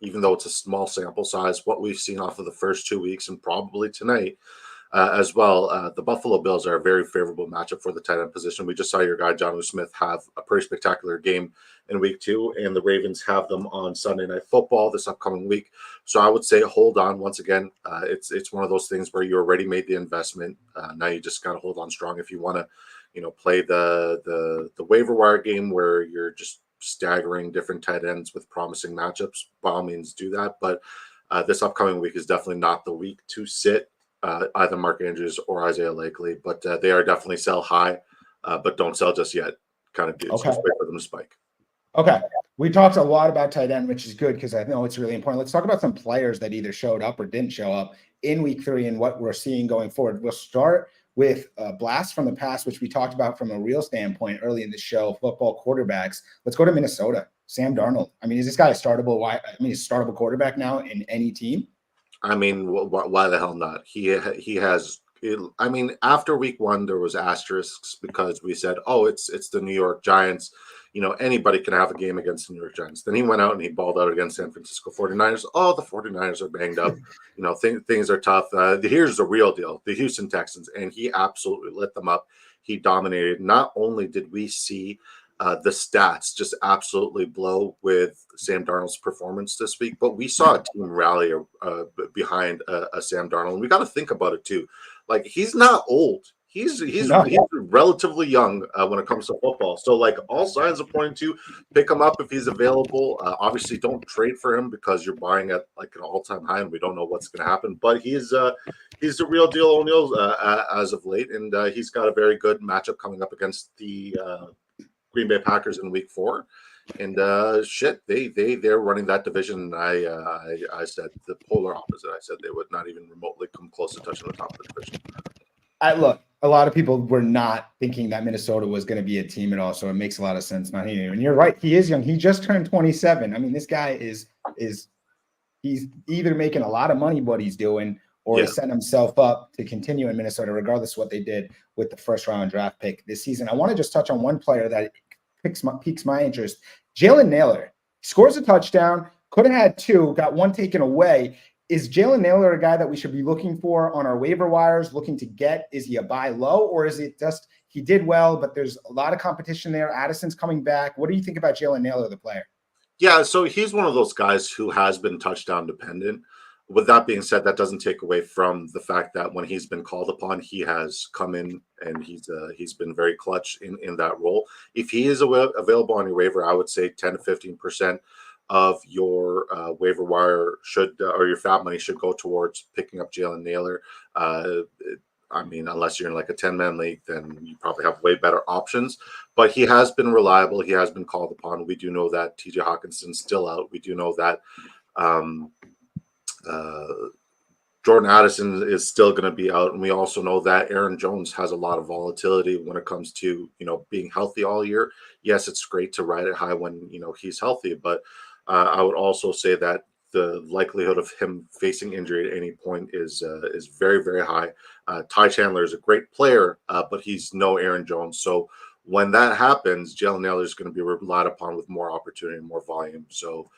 even though it's a small sample size, what we've seen off of the first 2 weeks and probably tonight as well, the Buffalo Bills are a very favorable matchup for the tight end position. We just saw your guy, Jonnu Smith, have a pretty spectacular game in week 2, and the Ravens have them on Sunday Night Football this upcoming week. So I would say hold on. Once again, it's one of those things where you already made the investment. Now you just got to hold on strong. If you want to, play the waiver wire game where you're just staggering different tight ends with promising matchups, by all means do that. But this upcoming week is definitely not the week to sit either Mark Andrews or Isaiah Likely, but they are definitely sell high, but don't sell just yet. Kind of just wait for them to spike. Okay. We talked a lot about tight end, which is good because I know it's really important. Let's talk about some players that either showed up or didn't show up in week 3 and what we're seeing going forward. We'll start with a blast from the past, which we talked about from a real standpoint early in the show, football quarterbacks. Let's go to Minnesota. Sam Darnold. I mean, is this guy a startable? He's a startable quarterback now in any team? I mean, why the hell not? He has. I mean, after week 1, there was asterisks because we said, "Oh, it's the New York Giants. You know, anybody can have a game against the New York Giants." Then he went out and he balled out against San Francisco 49ers. Oh, the 49ers are banged up. You know, things are tough. Here's the real deal: the Houston Texans, and he absolutely lit them up. He dominated. Not only did we see the stats just absolutely blow with Sam Darnold's performance this week, but we saw a team rally behind a Sam Darnold. And we got to think about it too. Like, he's not old. He's relatively young when it comes to football. So, like, all signs are pointing to pick him up if he's available. Obviously, don't trade for him because you're buying at like an all-time high, and we don't know what's going to happen. But he's the real deal, O'Neill, as of late, and he's got a very good matchup coming up against the Green Bay Packers in week 4. And they're running that division. I said the polar opposite. I said they would not even remotely come close to touching the top of the division. Look, a lot of people were not thinking that Minnesota was going to be a team at all, so it makes a lot of sense. Not here, and you're right. He is young. He just turned 27. I mean, this guy is he's either making a lot of money what he's doing, or he's setting himself up to continue in Minnesota, regardless of what they did with the first round draft pick this season. I want to just touch on one player that piques my interest. Jalen Nailor scores a touchdown, could have had 2, got 1 taken away. Is Jalen Nailor a guy that we should be looking for on our waiver wires, looking to get? Is he a buy low, or is it just he did well, but there's a lot of competition there? Addison's coming back. What do you think about Jalen Nailor, the player? Yeah, so he's one of those guys who has been touchdown dependent. With that being said, that doesn't take away from the fact that when he's been called upon, he has come in and he's been very clutch in that role. If he is available on your waiver, I would say 10 to 15% of your waiver wire or your fab money should go towards picking up Jalen Nailor. I mean, unless you're in like a 10-man league, then you probably have way better options. But he has been reliable. He has been called upon. We do know that TJ Hawkinson's still out. We do know that Jordan Addison is still going to be out, and we also know that Aaron Jones has a lot of volatility when it comes to being healthy all year. Yes, it's great to ride it high when he's healthy, but I would also say that the likelihood of him facing injury at any point is very, very high. Ty Chandler is a great player, but he's no Aaron Jones. So when that happens, Jalen Nailor is going to be relied upon with more opportunity and more volume. So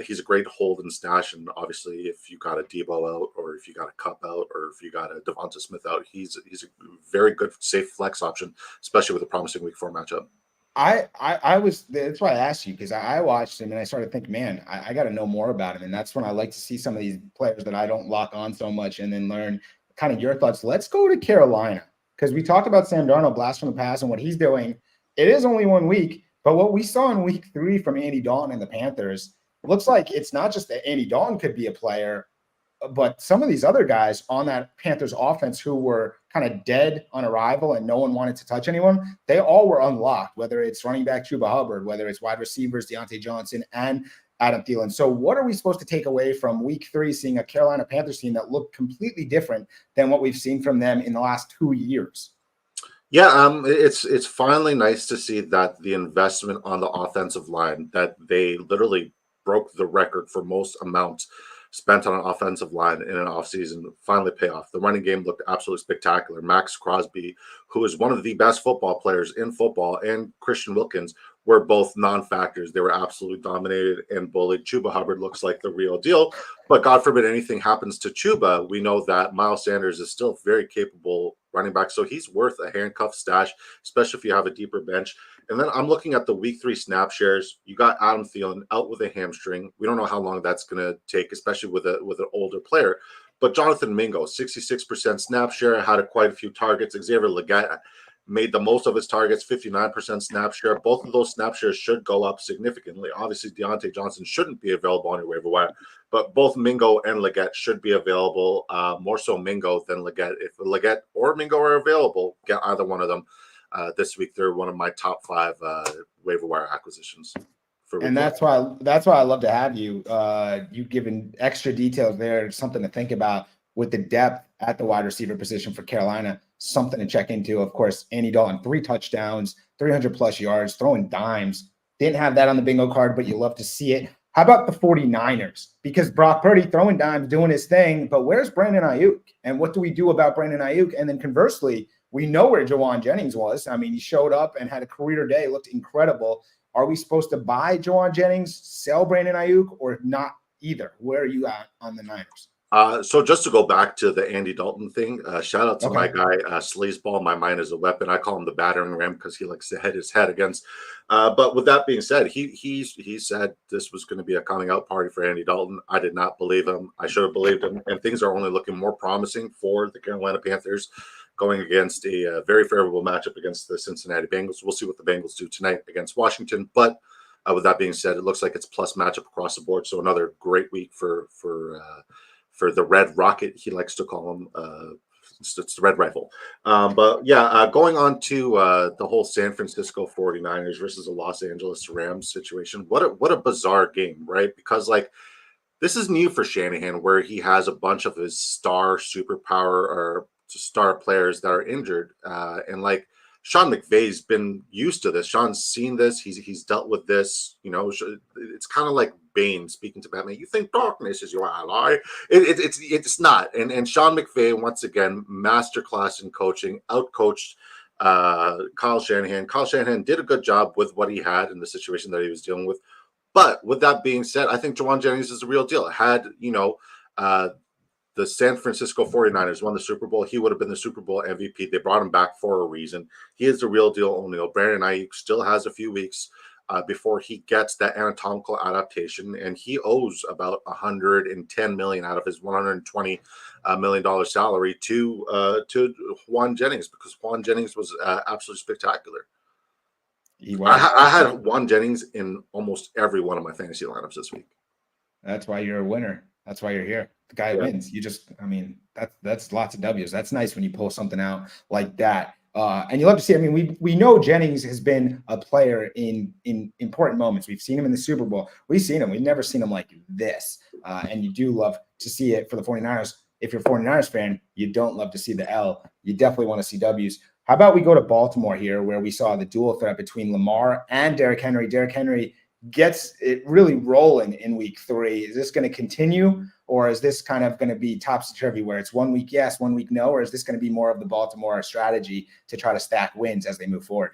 he's a great hold and stash. And obviously, if you got a Debo out, or if you got a Cup out, or if you got a Devonta Smith out, he's a very good, safe flex option, especially with a promising week 4 matchup. That's why I asked you, because I watched him and I started thinking, man, I got to know more about him. And that's when I like to see some of these players that I don't lock on so much and then learn kind of your thoughts. Let's go to Carolina, because we talked about Sam Darnold, blast from the past, and what he's doing. It is only 1 week, but what we saw in week 3 from Andy Dalton and the Panthers, looks like it's not just that Andy Dalton could be a player, but some of these other guys on that Panthers offense who were kind of dead on arrival and no one wanted to touch anyone, they all were unlocked, whether it's running back Chuba Hubbard, whether it's wide receivers Deontay Johnson and Adam Thielen. So what are we supposed to take away from week 3, seeing a Carolina Panthers team that looked completely different than what we've seen from them in the last 2 years? Yeah, it's finally nice to see that the investment on the offensive line, that they literally broke the record for most amounts spent on an offensive line in an offseason, finally pay off. The running game looked absolutely spectacular. Max Crosby, who is one of the best football players in football, and Christian Wilkins were both non-factors. They were absolutely dominated and bullied. Chuba Hubbard looks like the real deal, but God forbid anything happens to Chuba. We know that Miles Sanders is still very capable running back, so he's worth a handcuff stash, especially if you have a deeper bench. And then I'm looking at the week 3 snap shares. You got Adam Thielen out with a hamstring. We don't know how long that's going to take, especially with an older player. But Jonathan Mingo, 66% snap share, had quite a few targets. Xavier Legette made the most of his targets, 59% snap share. Both of those snap shares should go up significantly. Obviously, Deontay Johnson shouldn't be available on your waiver wire, but both Mingo and Legette should be available, more so Mingo than Legette. If Legette or Mingo are available, get either one of them. This week, they're one of my top 5 waiver wire acquisitions. And that's why I love to have you. You've given extra details there, something to think about. with the depth at the wide receiver position for Carolina, something to check into. Of course, Andy Dalton, 3 touchdowns, 300 plus yards, throwing dimes. Didn't have that on the bingo card, but you love to see it. How about the 49ers? Because Brock Purdy throwing dimes, doing his thing, but where's Brandon Ayuk? And what do we do about Brandon Ayuk? And then conversely, we know where Jawan Jennings was. I mean, he showed up and had a career day, looked incredible. Are we supposed to buy Jawan Jennings, sell Brandon Ayuk, or not either? Where are you at on the Niners? So just to go back to the Andy Dalton thing, shout out to my Okay. guy, Sleazeball. My mind is a weapon. I call him the battering ram because he likes to hit his head against. But with that being said, he said this was going to be a coming out party for Andy Dalton. I did not believe him. I should have believed him. And things are only looking more promising for the Carolina Panthers going against a very favorable matchup against the Cincinnati Bengals. We'll see what the Bengals do tonight against Washington. But with that being said, it looks like it's plus matchup across the board. So another great week for the Red Rocket, he likes to call him. It's the Red Rifle. But yeah, going on to the whole San Francisco 49ers versus the Los Angeles Rams situation. What a bizarre game, right? Because like this is new for Shanahan, where he has a bunch of his star superpower or star players that are injured, and like Sean McVay's been used to this. Sean's seen this. He's dealt with this. You know, it's kind of like Bane speaking to Batman. You think darkness is your ally? It's not. And Sean McVay once again masterclass in coaching, outcoached Kyle Shanahan. Kyle Shanahan did a good job with what he had in the situation that he was dealing with. But with that being said, I think Jawan Jennings is the real deal. Had the San Francisco 49ers won the Super Bowl, he would have been the Super Bowl MVP. They brought him back for a reason. He is the real deal O'Neal. Brandon Ayuk still has a few weeks before he gets that anatomical adaptation, and he owes about $110 million out of his $120 million salary to Juan Jennings, because Juan Jennings was absolutely spectacular. I had Juan Jennings in almost every one of my fantasy lineups this week. That's why you're a winner. That's why you're here. The guy wins. You just, I mean, that's lots of W's. That's nice when you pull something out like that. And you love to see. I mean, we know Jennings has been a player in important moments. We've seen him in the Super Bowl. We've seen him. We've never seen him like this. And you do love to see it for the 49ers. If you're a 49ers fan, you don't love to see the L. You definitely want to see W's. How about we go to Baltimore here, where we saw the dual threat between Lamar and Derrick Henry. Derrick Henry gets it really rolling in week 3. Is this going to continue, or is this kind of going to be topsy-turvy where it's 1 week yes, 1 week no, or is this going to be more of the Baltimore strategy to try to stack wins as they move forward?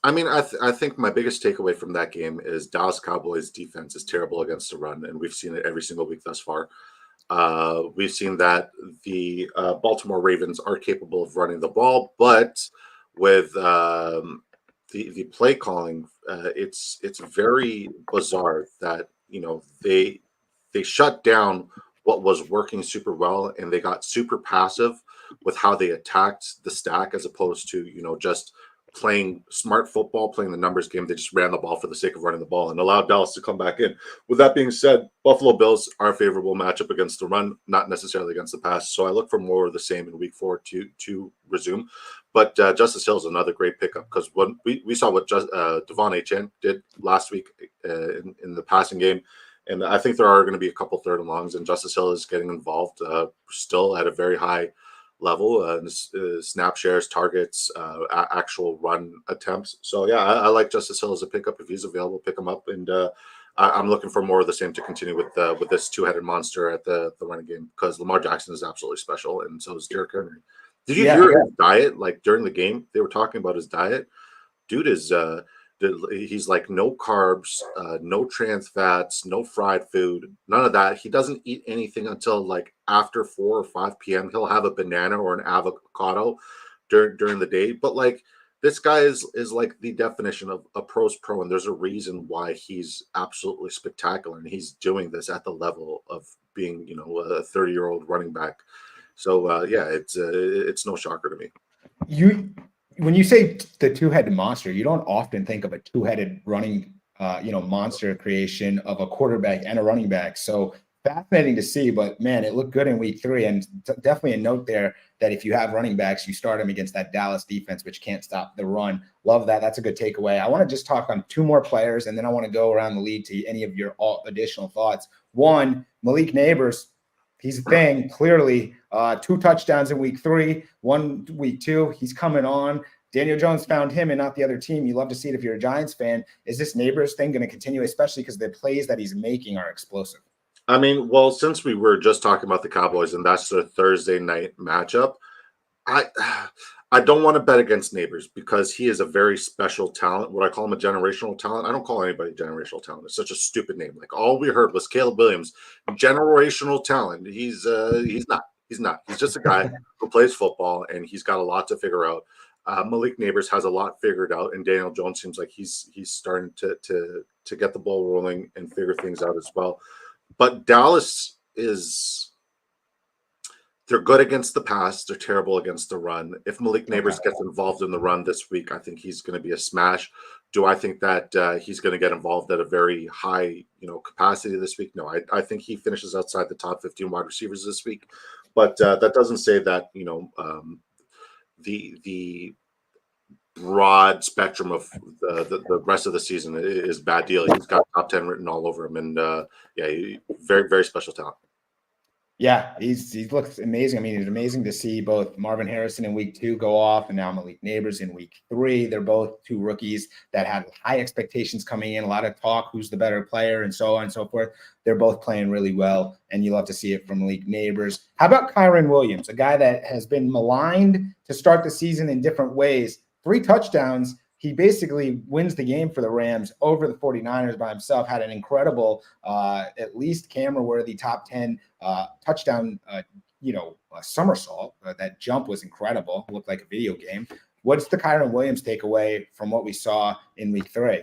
I mean, I think my biggest takeaway from that game is Dallas Cowboys defense is terrible against the run, and we've seen it every single week thus far. We've seen that the Baltimore Ravens are capable of running the ball, but with the play calling, it's very bizarre that they shut down what was working super well, and they got super passive with how they attacked the stack, as opposed to just playing smart football, playing the numbers game. They just ran the ball for the sake of running the ball and allowed Dallas to come back in. With that being said, Buffalo Bills are a favorable matchup against the run, not necessarily against the pass. So I look for more of the same in week 4 to resume. But Justice Hill is another great pickup, because when we saw what Devon Achane did last week in the passing game. And I think there are going to be a couple third and longs, and Justice Hill is getting involved still at a very high level, snap shares, targets, actual run attempts. So yeah, I like Justice Hill as a pickup. If he's available, pick him up. And I'm looking for more of the same to continue with this two-headed monster at the running game, because Lamar Jackson is absolutely special, and so is Derrick Henry. Did you hear his diet? Like during the game, they were talking about his diet. Dude is he's like no carbs, no trans fats, no fried food, none of that. He doesn't eat anything until like after 4 or 5 p.m. He'll have a banana or an avocado during the day. But like this guy is like the definition of a pro's pro, and there's a reason why he's absolutely spectacular, and he's doing this at the level of being a 30-year-old running back. So yeah, it's no shocker to me. When you say the two-headed monster, you don't often think of a two-headed running, monster creation of a quarterback and a running back. So fascinating to see, but man, it looked good in week 3. And definitely a note there that if you have running backs, you start them against that Dallas defense, which can't stop the run. Love that. That's a good takeaway. I want to just talk on 2 more players, and then I want to go around the league to any of your additional thoughts. One, Malik Neighbors, he's a thing. Clearly, 2 touchdowns in week 3, 1 week 2. He's coming on. Daniel Jones found him and not the other team. You love to see it if you're a Giants fan. Is this Neighbors thing going to continue, especially because the plays that he's making are explosive? I mean, well, since we were just talking about the Cowboys and that's their Thursday night matchup, I don't want to bet against Neighbors because he is a very special talent. Would I call him a generational talent? I don't call anybody generational talent. It's such a stupid name. Like all we heard was Caleb Williams, generational talent. He's not. He's not. He's just a guy who plays football and he's got a lot to figure out. Malik Neighbors has a lot figured out, and Daniel Jones seems like he's starting to get the ball rolling and figure things out as well. But Dallas they're good against the pass. They're terrible against the run. If Malik Neighbors gets involved in the run this week, I think he's going to be a smash. Do I think that he's going to get involved at a very high, capacity this week? No, I think he finishes outside the top 15 wide receivers this week. But that doesn't say that, the broad spectrum of the rest of the season is bad deal. He's got top 10 written all over him, and very, very special talent. Yeah, he looks amazing. I mean, it's amazing to see both Marvin Harrison in week 2 go off and now Malik Neighbors in week 3. They're both 2 rookies that had high expectations coming in, a lot of talk, who's the better player and so on and so forth. They're both playing really well, and you love to see it from Malik Neighbors. How about Kyren Williams, a guy that has been maligned to start the season in different ways? 3 touchdowns. He basically wins the game for the Rams over the 49ers by himself, had an incredible, at least camera-worthy top 10 touchdown, somersault. That jump was incredible. It looked like a video game. What's the Kyren Williams takeaway from what we saw in week 3?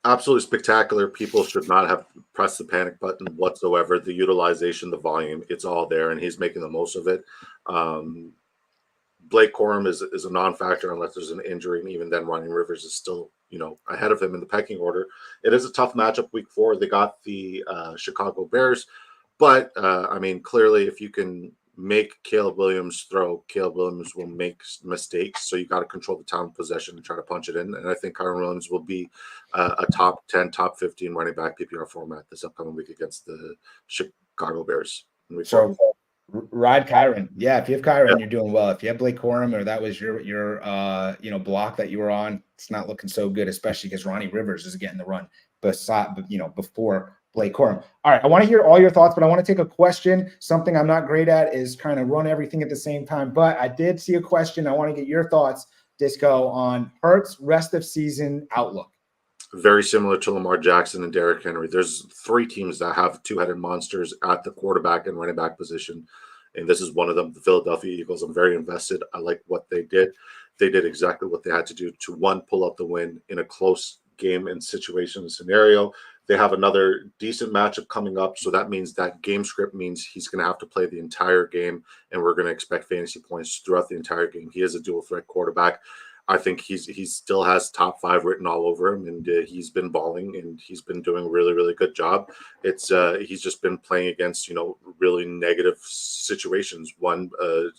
Absolutely spectacular. People should not have pressed the panic button whatsoever. The utilization, the volume, it's all there, and he's making the most of it. Blake Corum is a non-factor unless there's an injury, and even then, Ronnie Rivers is still, ahead of him in the pecking order. It is a tough matchup week 4. They got the Chicago Bears, but clearly, if you can make Caleb Williams throw, Caleb Williams will make mistakes. So you got to control the time of possession and try to punch it in. And I think Kyren Williams will be a top 10, top 15 running back PPR format this upcoming week against the Chicago Bears. So ride Kyren. Yeah, if you have Kyren, you're doing well. If you have Blake Corum or that was your block that you were on, it's not looking so good, especially because Ronnie Rivers is getting the run before Blake Corum. All right, I want to hear all your thoughts, but I want to take a question. Something I'm not great at is trying to run everything at the same time, but I did see a question. I want to get your thoughts, Disco, on Hurts' rest of season outlook. Very similar to Lamar Jackson and Derrick Henry. There's 3 teams that have 2-headed monsters at the quarterback and running back position, and this is one of them, the Philadelphia Eagles. I'm very invested. I like what they did. They did exactly what they had to do to, one, pull out the win in a close game and situation and scenario. They have another decent matchup coming up, so that means that game script means he's going to have to play the entire game, and we're going to expect fantasy points throughout the entire game. He is a dual-threat quarterback. I think he still has top 5 written all over him, and he's been balling, and he's been doing a really, really good job. It's he's just been playing against really negative situations. One,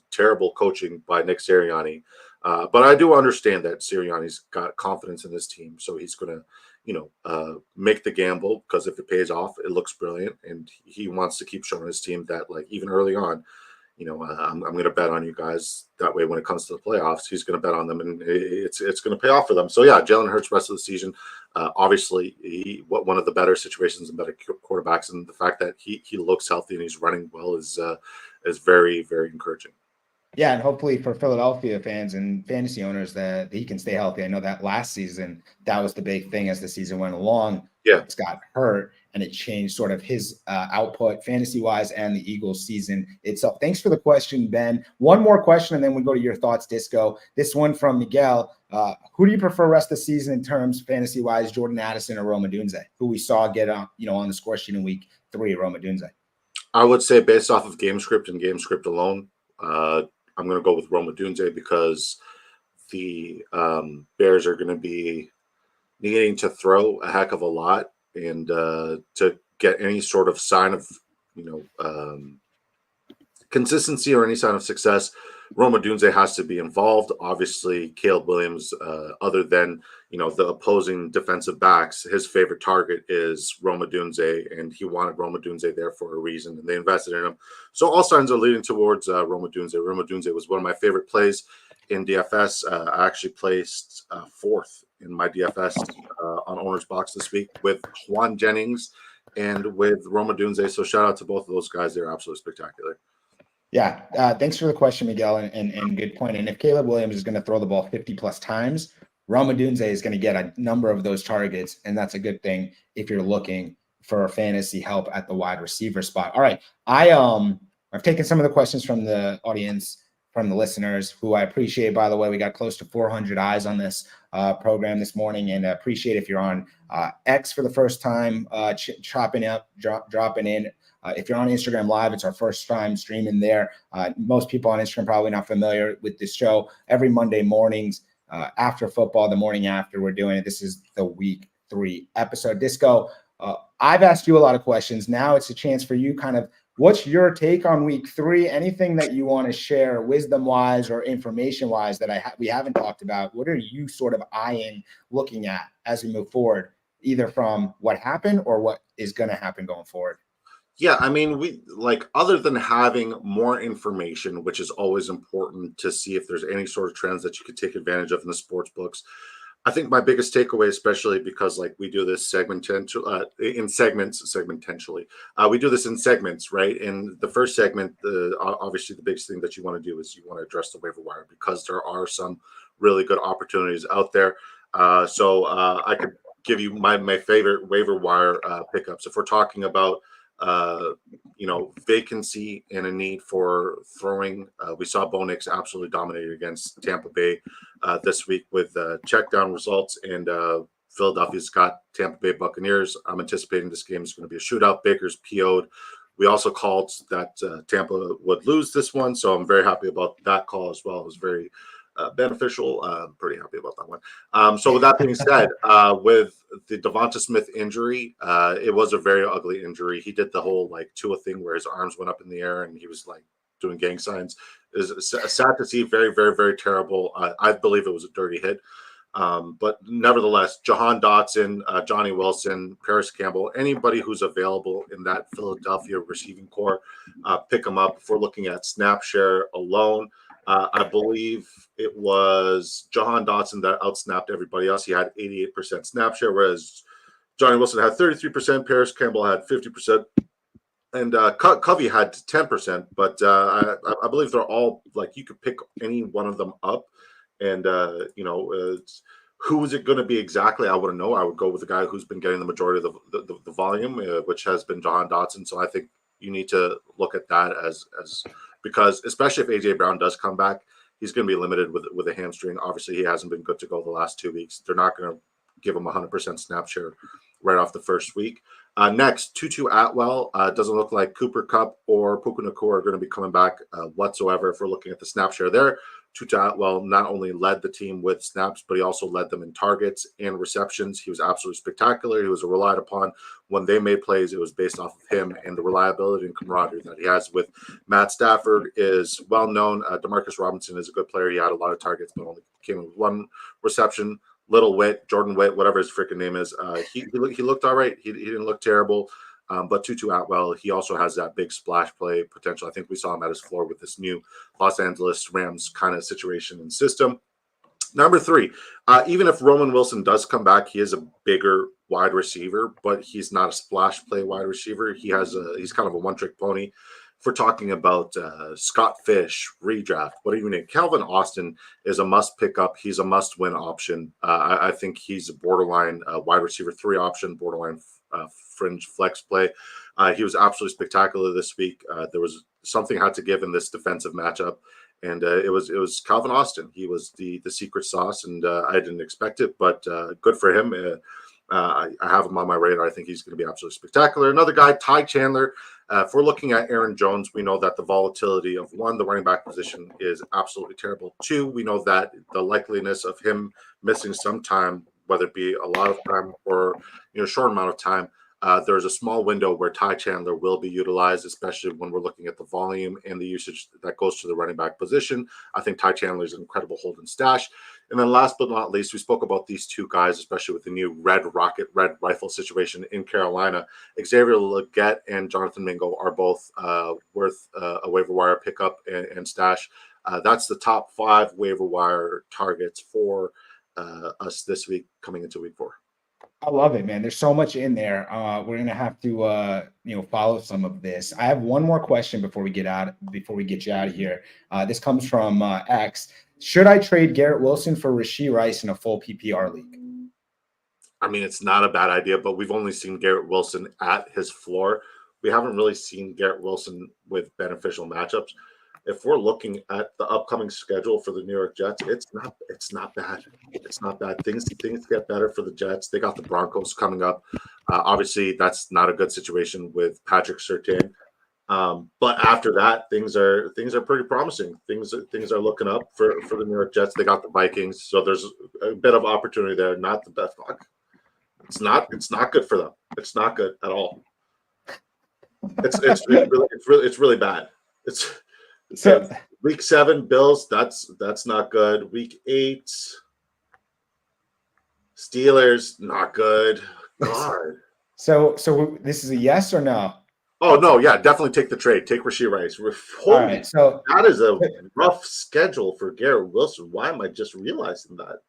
terrible coaching by Nick Sirianni, but I do understand that Sirianni's got confidence in his team, so he's going to make the gamble, because if it pays off, it looks brilliant, and he wants to keep showing his team that, like, even early on, I'm going to bet on you guys. That way, when it comes to the playoffs, he's going to bet on them, and it's going to pay off for them. So yeah, Jalen Hurts rest of the season, obviously, one of the better situations and better quarterbacks, and the fact that he looks healthy and he's running well is very, very encouraging. Yeah, and hopefully for Philadelphia fans and fantasy owners that he can stay healthy. I know that last season, that was the big thing as the season went along. Yeah, It's got hurt, and it changed sort of his output fantasy-wise and the Eagles season itself. Thanks for the question, Ben. One more question, and then we'll go to your thoughts, Disco. This one from Miguel. Who do you prefer rest of the season in terms fantasy-wise, Jordan Addison or Rome Odunze, who we saw get on the score sheet in week 3, Rome Odunze? I would say based off of game script and game script alone, I'm going to go with Rome Odunze, because the Bears are going to be needing to throw a heck of a lot, and to get any sort of sign of consistency or any sign of success, Rome Odunze has to be involved. Obviously, Caleb Williams, other than the opposing defensive backs, his favorite target is Roma Dunze, and he wanted Roma Dunze there for a reason, and they invested in him. So all signs are leading towards Roma Dunze. Roma Dunze was one of my favorite plays in DFS. I actually placed fourth in my DFS on Owner's Box this week with Juan Jennings and with Roma Dunze. So shout out to both of those guys. They're absolutely spectacular. Yeah. Thanks for the question, Miguel, and good point. And if Caleb Williams is going to throw the ball 50 plus times, Roma Dunze is going to get a number of those targets, and that's a good thing if you're looking for fantasy help at the wide receiver spot. All right. I've taken some of the questions from the audience, from the listeners, who I appreciate. By the way, we got close to 400 eyes on this program this morning, and appreciate if you're on X for the first time, dropping in. If you're on Instagram Live, it's our first time streaming there. Most people on Instagram probably not familiar with this show. Every Monday mornings after football, the morning after, we're doing it. This is the week 3 episode. Disco, I've asked you a lot of questions. Now it's a chance for you. Kind of, what's your take on week 3? Anything that you want to share wisdom-wise or information-wise that we haven't talked about? What are you sort of eyeing, looking at as we move forward, either from what happened or what is going to happen going forward? Yeah, I mean, we other than having more information, which is always important to see if there's any sort of trends that you could take advantage of in the sports books. I think my biggest takeaway, especially because we do this segmentally, we do this in segments, right? In the first segment, obviously the biggest thing that you want to do is you want to address the waiver wire, because there are some really good opportunities out there. So I could give you my favorite waiver wire pickups. If we're talking about vacancy and a need for throwing. We saw Bo Nix absolutely dominate against Tampa Bay this week with check down results, and Philadelphia's got Tampa Bay Buccaneers. I'm anticipating this game is going to be a shootout. Baker's PO'd. We also called that Tampa would lose this one, so I'm very happy about that call as well. It was very beneficial. I'm pretty happy about that one. So with that being said, with the Devonta Smith injury, it was a very ugly injury. He did the whole Tua thing where his arms went up in the air and he was doing gang signs. It was sad to see. Very, very, very terrible. I believe it was a dirty hit. But nevertheless, Jahan Dotson, Johnny Wilson, Paris Campbell, anybody who's available in that Philadelphia receiving core, pick them up. If we're looking at snap share alone, I believe it was Jahan Dotson that outsnapped everybody else. He had 88% snap share, whereas Johnny Wilson had 33%, Paris Campbell had 50%, and Covey had 10%. But I believe they're all you could pick any one of them up, and who is it going to be exactly? I wouldn't know. I would go with the guy who's been getting the majority of the volume, which has been Jahan Dotson. So I think you need to look at that as because especially if AJ Brown does come back, he's going to be limited with a hamstring. Obviously, he hasn't been good to go the last 2 weeks. They're not going to give him 100% snap share right off the first week. Next, Tutu Atwell. Doesn't look like Cooper Kupp or Puka Nacua are going to be coming back whatsoever. If we're looking at the snap share there, Tutu Atwell not only led the team with snaps, but he also led them in targets and receptions. He was absolutely spectacular. He was relied upon. When they made plays, it was based off of him, and the reliability and camaraderie that he has with Matt Stafford is well known. Demarcus Robinson is a good player. He had a lot of targets, but only came with 1 reception. Little Witt, Jordan Witt, whatever his freaking name is, he looked all right. He didn't look terrible. But Tutu Atwell, he also has that big splash play potential. I think we saw him at his floor with this new Los Angeles Rams kind of situation and system. Number 3, even if Roman Wilson does come back, he is a bigger wide receiver, but he's not a splash play wide receiver. He's kind of a one-trick pony. If we're talking about Scott Fish, redraft, what do you mean? Calvin Austin is a must pick up. He's a must win option. I think he's a borderline wide receiver 3 option, borderline fringe flex play. He was absolutely spectacular this week. There was something had to give in this defensive matchup, and it was Calvin Austin. He was the secret sauce, and I didn't expect it, but good for him. I have him on my radar. I think he's going to be absolutely spectacular. Another guy, Ty Chandler. If we're looking at Aaron Jones, we know that the volatility of 1, the running back position is absolutely terrible. 2, we know that the likeliness of him missing some time, whether it be a lot of time or short amount of time, There's a small window where Ty Chandler will be utilized, especially when we're looking at the volume and the usage that goes to the running back position. I think Ty Chandler is an incredible hold and stash. And then last but not least, we spoke about these two guys, especially with the new red rifle situation in Carolina. Xavier Legette and Jonathan Mingo are both worth a waiver wire pickup and stash. That's the top 5 waiver wire targets for us this week coming into week 4. I love it, man. There's so much in there. We're gonna have to follow some of this. I have one more question before we get you out of here. This comes from X. Should I trade Garrett Wilson for Rashee Rice in a full PPR league? I mean, it's not a bad idea, but we've only seen Garrett Wilson at his floor. We haven't really seen Garrett Wilson with beneficial matchups. If we're looking at the upcoming schedule for the New York Jets, it's not bad. It's not bad. Things get better for the Jets. They got the Broncos coming up. Obviously, that's not a good situation with Patrick Surtain. But after that, things are pretty promising. Things are looking up for the New York Jets. They got the Vikings, so there's a bit of opportunity there. Not the best luck. It's not good for them. It's not good at all. It's really bad. So week 7 Bills, that's not good. Week 8 Steelers, not good. God. So this is a yes or no? Oh no, yeah, definitely take the trade. Take Rashee Rice. All right, so that is a rough schedule for Garrett Wilson. Why am I just realizing that?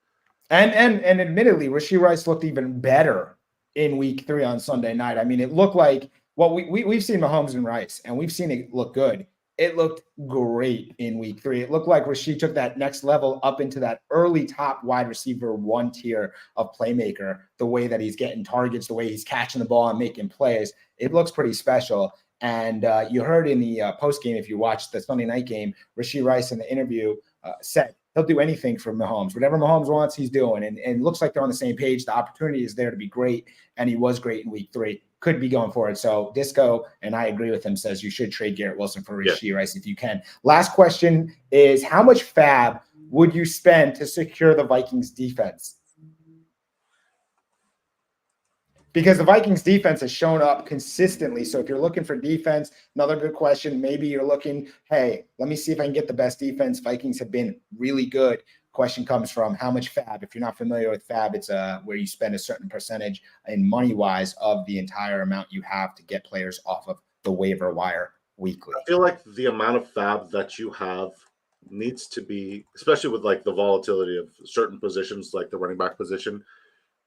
And admittedly, Rashee Rice looked even better in week 3 on Sunday night. I mean, it looked like we've seen Mahomes and Rice, and we've seen it look good. It looked great in week 3. It looked like Rashee took that next level up into that early top wide receiver 1 tier of playmaker, the way that he's getting targets, the way he's catching the ball and making plays. It looks pretty special. And you heard in the post game, if you watched the Sunday night game, Rashee Rice in the interview said he'll do anything for Mahomes. Whatever Mahomes wants, he's doing. And it looks like they're on the same page. The opportunity is there to be great. And he was great in week 3. Could be going forward. So Disco, and I agree with him, says you should trade Garrett Wilson for Rashee Rice if you can. Last question is, how much fab would you spend to secure the Vikings defense? Because the Vikings defense has shown up consistently. So if you're looking for defense, another good question. Maybe you're looking, hey, let me see if I can get the best defense. Vikings have been really good. Question comes from how much fab. If you're not familiar with fab, it's where you spend a certain percentage in money-wise of the entire amount you have to get players off of the waiver wire weekly. I feel like the amount of fab that you have needs to be, especially with like the volatility of certain positions, like the running back position,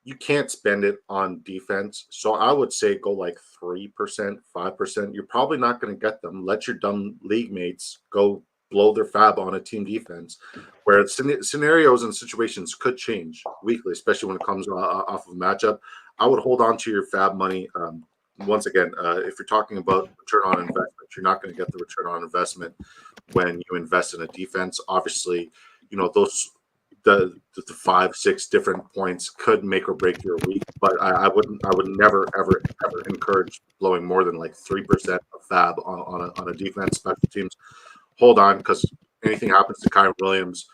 you can't spend it on defense. So I would say go like 3%, 5%. You're probably not going to get them. Let your dumb league mates go blow their fab on a team defense, where scenarios and situations could change weekly, especially when it comes off of a matchup. I would hold on to your fab money. Once again, if you're talking about return on investment, you're not going to get the return on investment when you invest in a defense. Obviously, those the 5-6 different points could make or break your week, but I would never ever encourage blowing more than like 3% of fab on a defense. Special teams, hold on, because anything happens to Kyren Williams,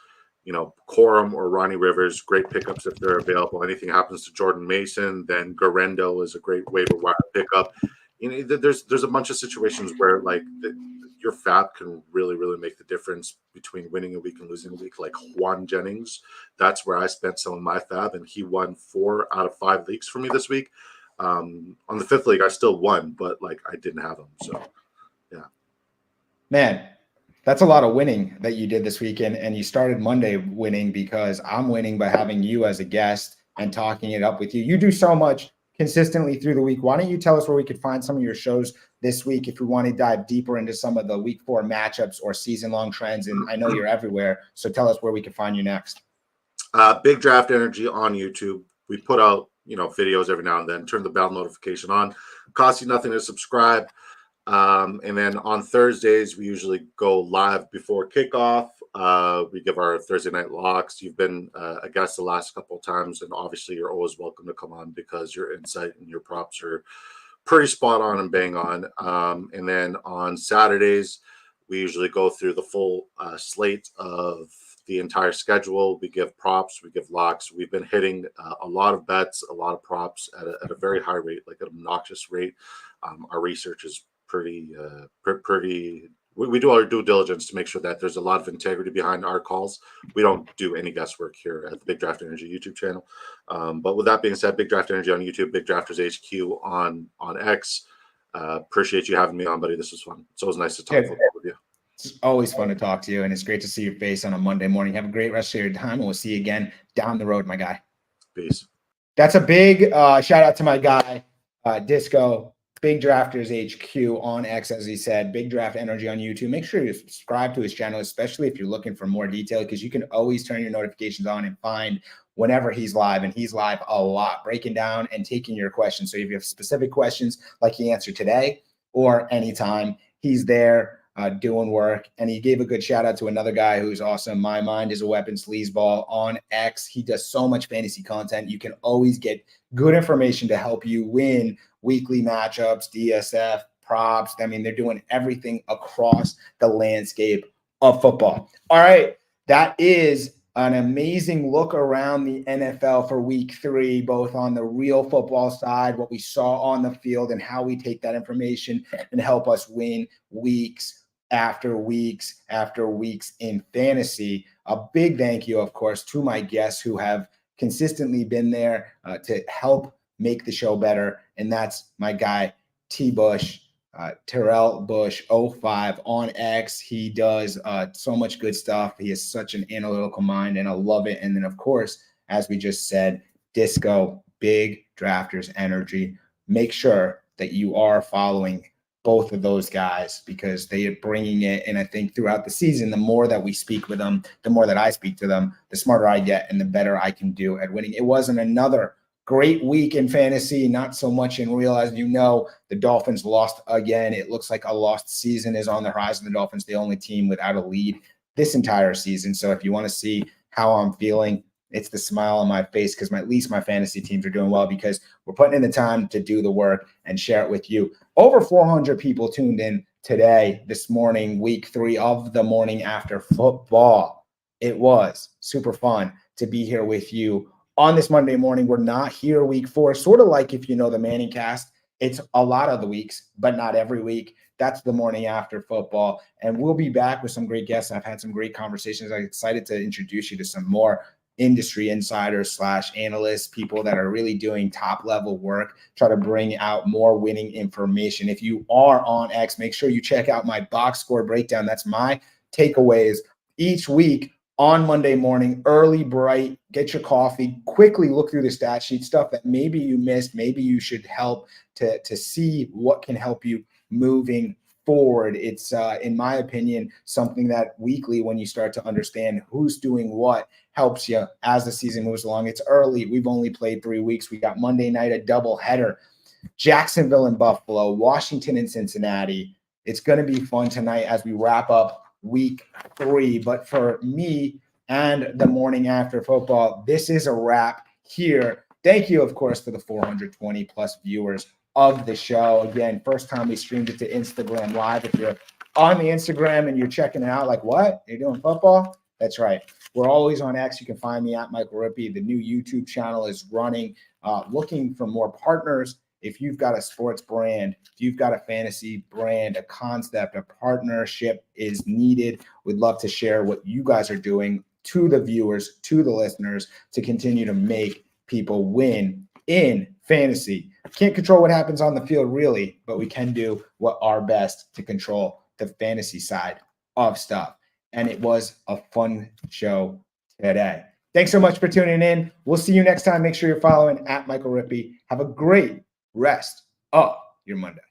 Corum or Ronnie Rivers, great pickups if they're available. Anything happens to Jordan Mason, then Garendo is a great waiver wire pickup. There's a bunch of situations where like your fab can really, really make the difference between winning a week and losing a week. Like Juan Jennings, that's where I spent some of my fab, and he won 4 out of 5 leagues for me this week. On the 5th league, I still won, but like I didn't have him. So, yeah. Man, that's a lot of winning that you did this weekend, and you started Monday winning because I'm winning by having you as a guest and talking it up with you. You do so much consistently through the week. Why don't you tell us where we could find some of your shows this week if we want to dive deeper into some of the week 4 matchups or season-long trends? And I know you're everywhere, so tell us where we can find you next. Big Draft Energy on YouTube. We put out videos every now and then. Turn the bell notification on. Costs you nothing to subscribe. And then on Thursdays, we usually go live before kickoff. We give our Thursday night locks. You've been a guest the last couple of times, and obviously you're always welcome to come on because your insight and your props are pretty spot on and bang on. And then on Saturdays, we usually go through the full slate of the entire schedule. We give props, we give locks. We've been hitting a lot of bets, a lot of props at a very high rate, like an obnoxious rate. Our research is pretty. We do our due diligence to make sure that there's a lot of integrity behind our calls. We don't do any guesswork here at the Big Draft Energy YouTube channel. But with that being said, Big Draft Energy on YouTube, Big Drafters HQ on X. Appreciate you having me on, buddy. This was fun. It's always nice to talk football with you. It's always fun to talk to you, and it's great to see your face on a Monday morning. Have a great rest of your time, and we'll see you again down the road, my guy. Peace. That's a big shout out to my guy, Disco. Big Drafters HQ on X, as he said, Big Draft Energy on YouTube. Make sure you subscribe to his channel, especially if you're looking for more detail, because you can always turn your notifications on and find whenever he's live, and he's live a lot, breaking down and taking your questions. So if you have specific questions like he answered today or anytime, he's there doing work. And he gave a good shout out to another guy who's awesome. My Mind is a Weapon, Sleazeball on X. He does so much fantasy content. You can always get good information to help you win weekly matchups, DSF, props. I mean, they're doing everything across the landscape of football. All right. That is an amazing look around the NFL for week 3, both on the real football side, what we saw on the field, and how we take that information and help us win weeks after weeks after weeks in fantasy. A big thank you, of course, to my guests who have consistently been there to help make the show better. And that's my guy, T. Bush, Terrell Bush 05 on X. He does so much good stuff. He has such an analytical mind, and I love it. And then, of course, as we just said, Disco, Big Drafters Energy. Make sure that you are following both of those guys, because they are bringing it. And I think throughout the season, the more that we speak with them, the more that I speak to them, the smarter I get and the better I can do at winning. It wasn't another great week in fantasy, not so much in real. As you know, the Dolphins lost again. It looks like a lost season is on the horizon. The Dolphins, the only team without a lead this entire season. So if you want to see how I'm feeling, it's the smile on my face, because at least my fantasy teams are doing well, because we're putting in the time to do the work and share it with you. Over 400 people tuned in today, this morning, week 3 of the morning after football. It was super fun to be here with you on this Monday morning. We're not here week 4, sort of like if you know the Manning cast. It's a lot of the weeks, but not every week. That's the morning after football. And we'll be back with some great guests. I've had some great conversations. I'm excited to introduce you to some more industry insiders / analysts, people that are really doing top level work, try to bring out more winning information. If you are on X, make sure you check out my box score breakdown. That's my takeaways each week on Monday morning, early, bright. Get your coffee, quickly look through the stat sheet, stuff that maybe you missed, maybe you should help to see what can help you moving forward. It's, in my opinion, something that weekly, when you start to understand who's doing what, helps you as the season moves along. It's early. We've only played 3 weeks. We got Monday night, a double header, Jacksonville and Buffalo, Washington and Cincinnati. It's going to be fun tonight as we wrap up week 3. But for me and the morning after football, this is a wrap here. Thank you, of course, to the 420 plus viewers of the show. Again, first time we streamed it to Instagram Live. If you're on the Instagram and you're checking it out, like, what? You're doing football? That's right. We're always on X. You can find me at Michael Rippey. The new YouTube channel is running, looking for more partners. If you've got a sports brand, if you've got a fantasy brand, a concept, a partnership is needed. We'd love to share what you guys are doing to the viewers, to the listeners, to continue to make people win in fantasy. Can't control what happens on the field, really, but we can do what our best to control the fantasy side of stuff. And it was a fun show today. Thanks so much for tuning in. We'll see you next time. Make sure you're following at Michael Rippey. Have a great rest of your Monday.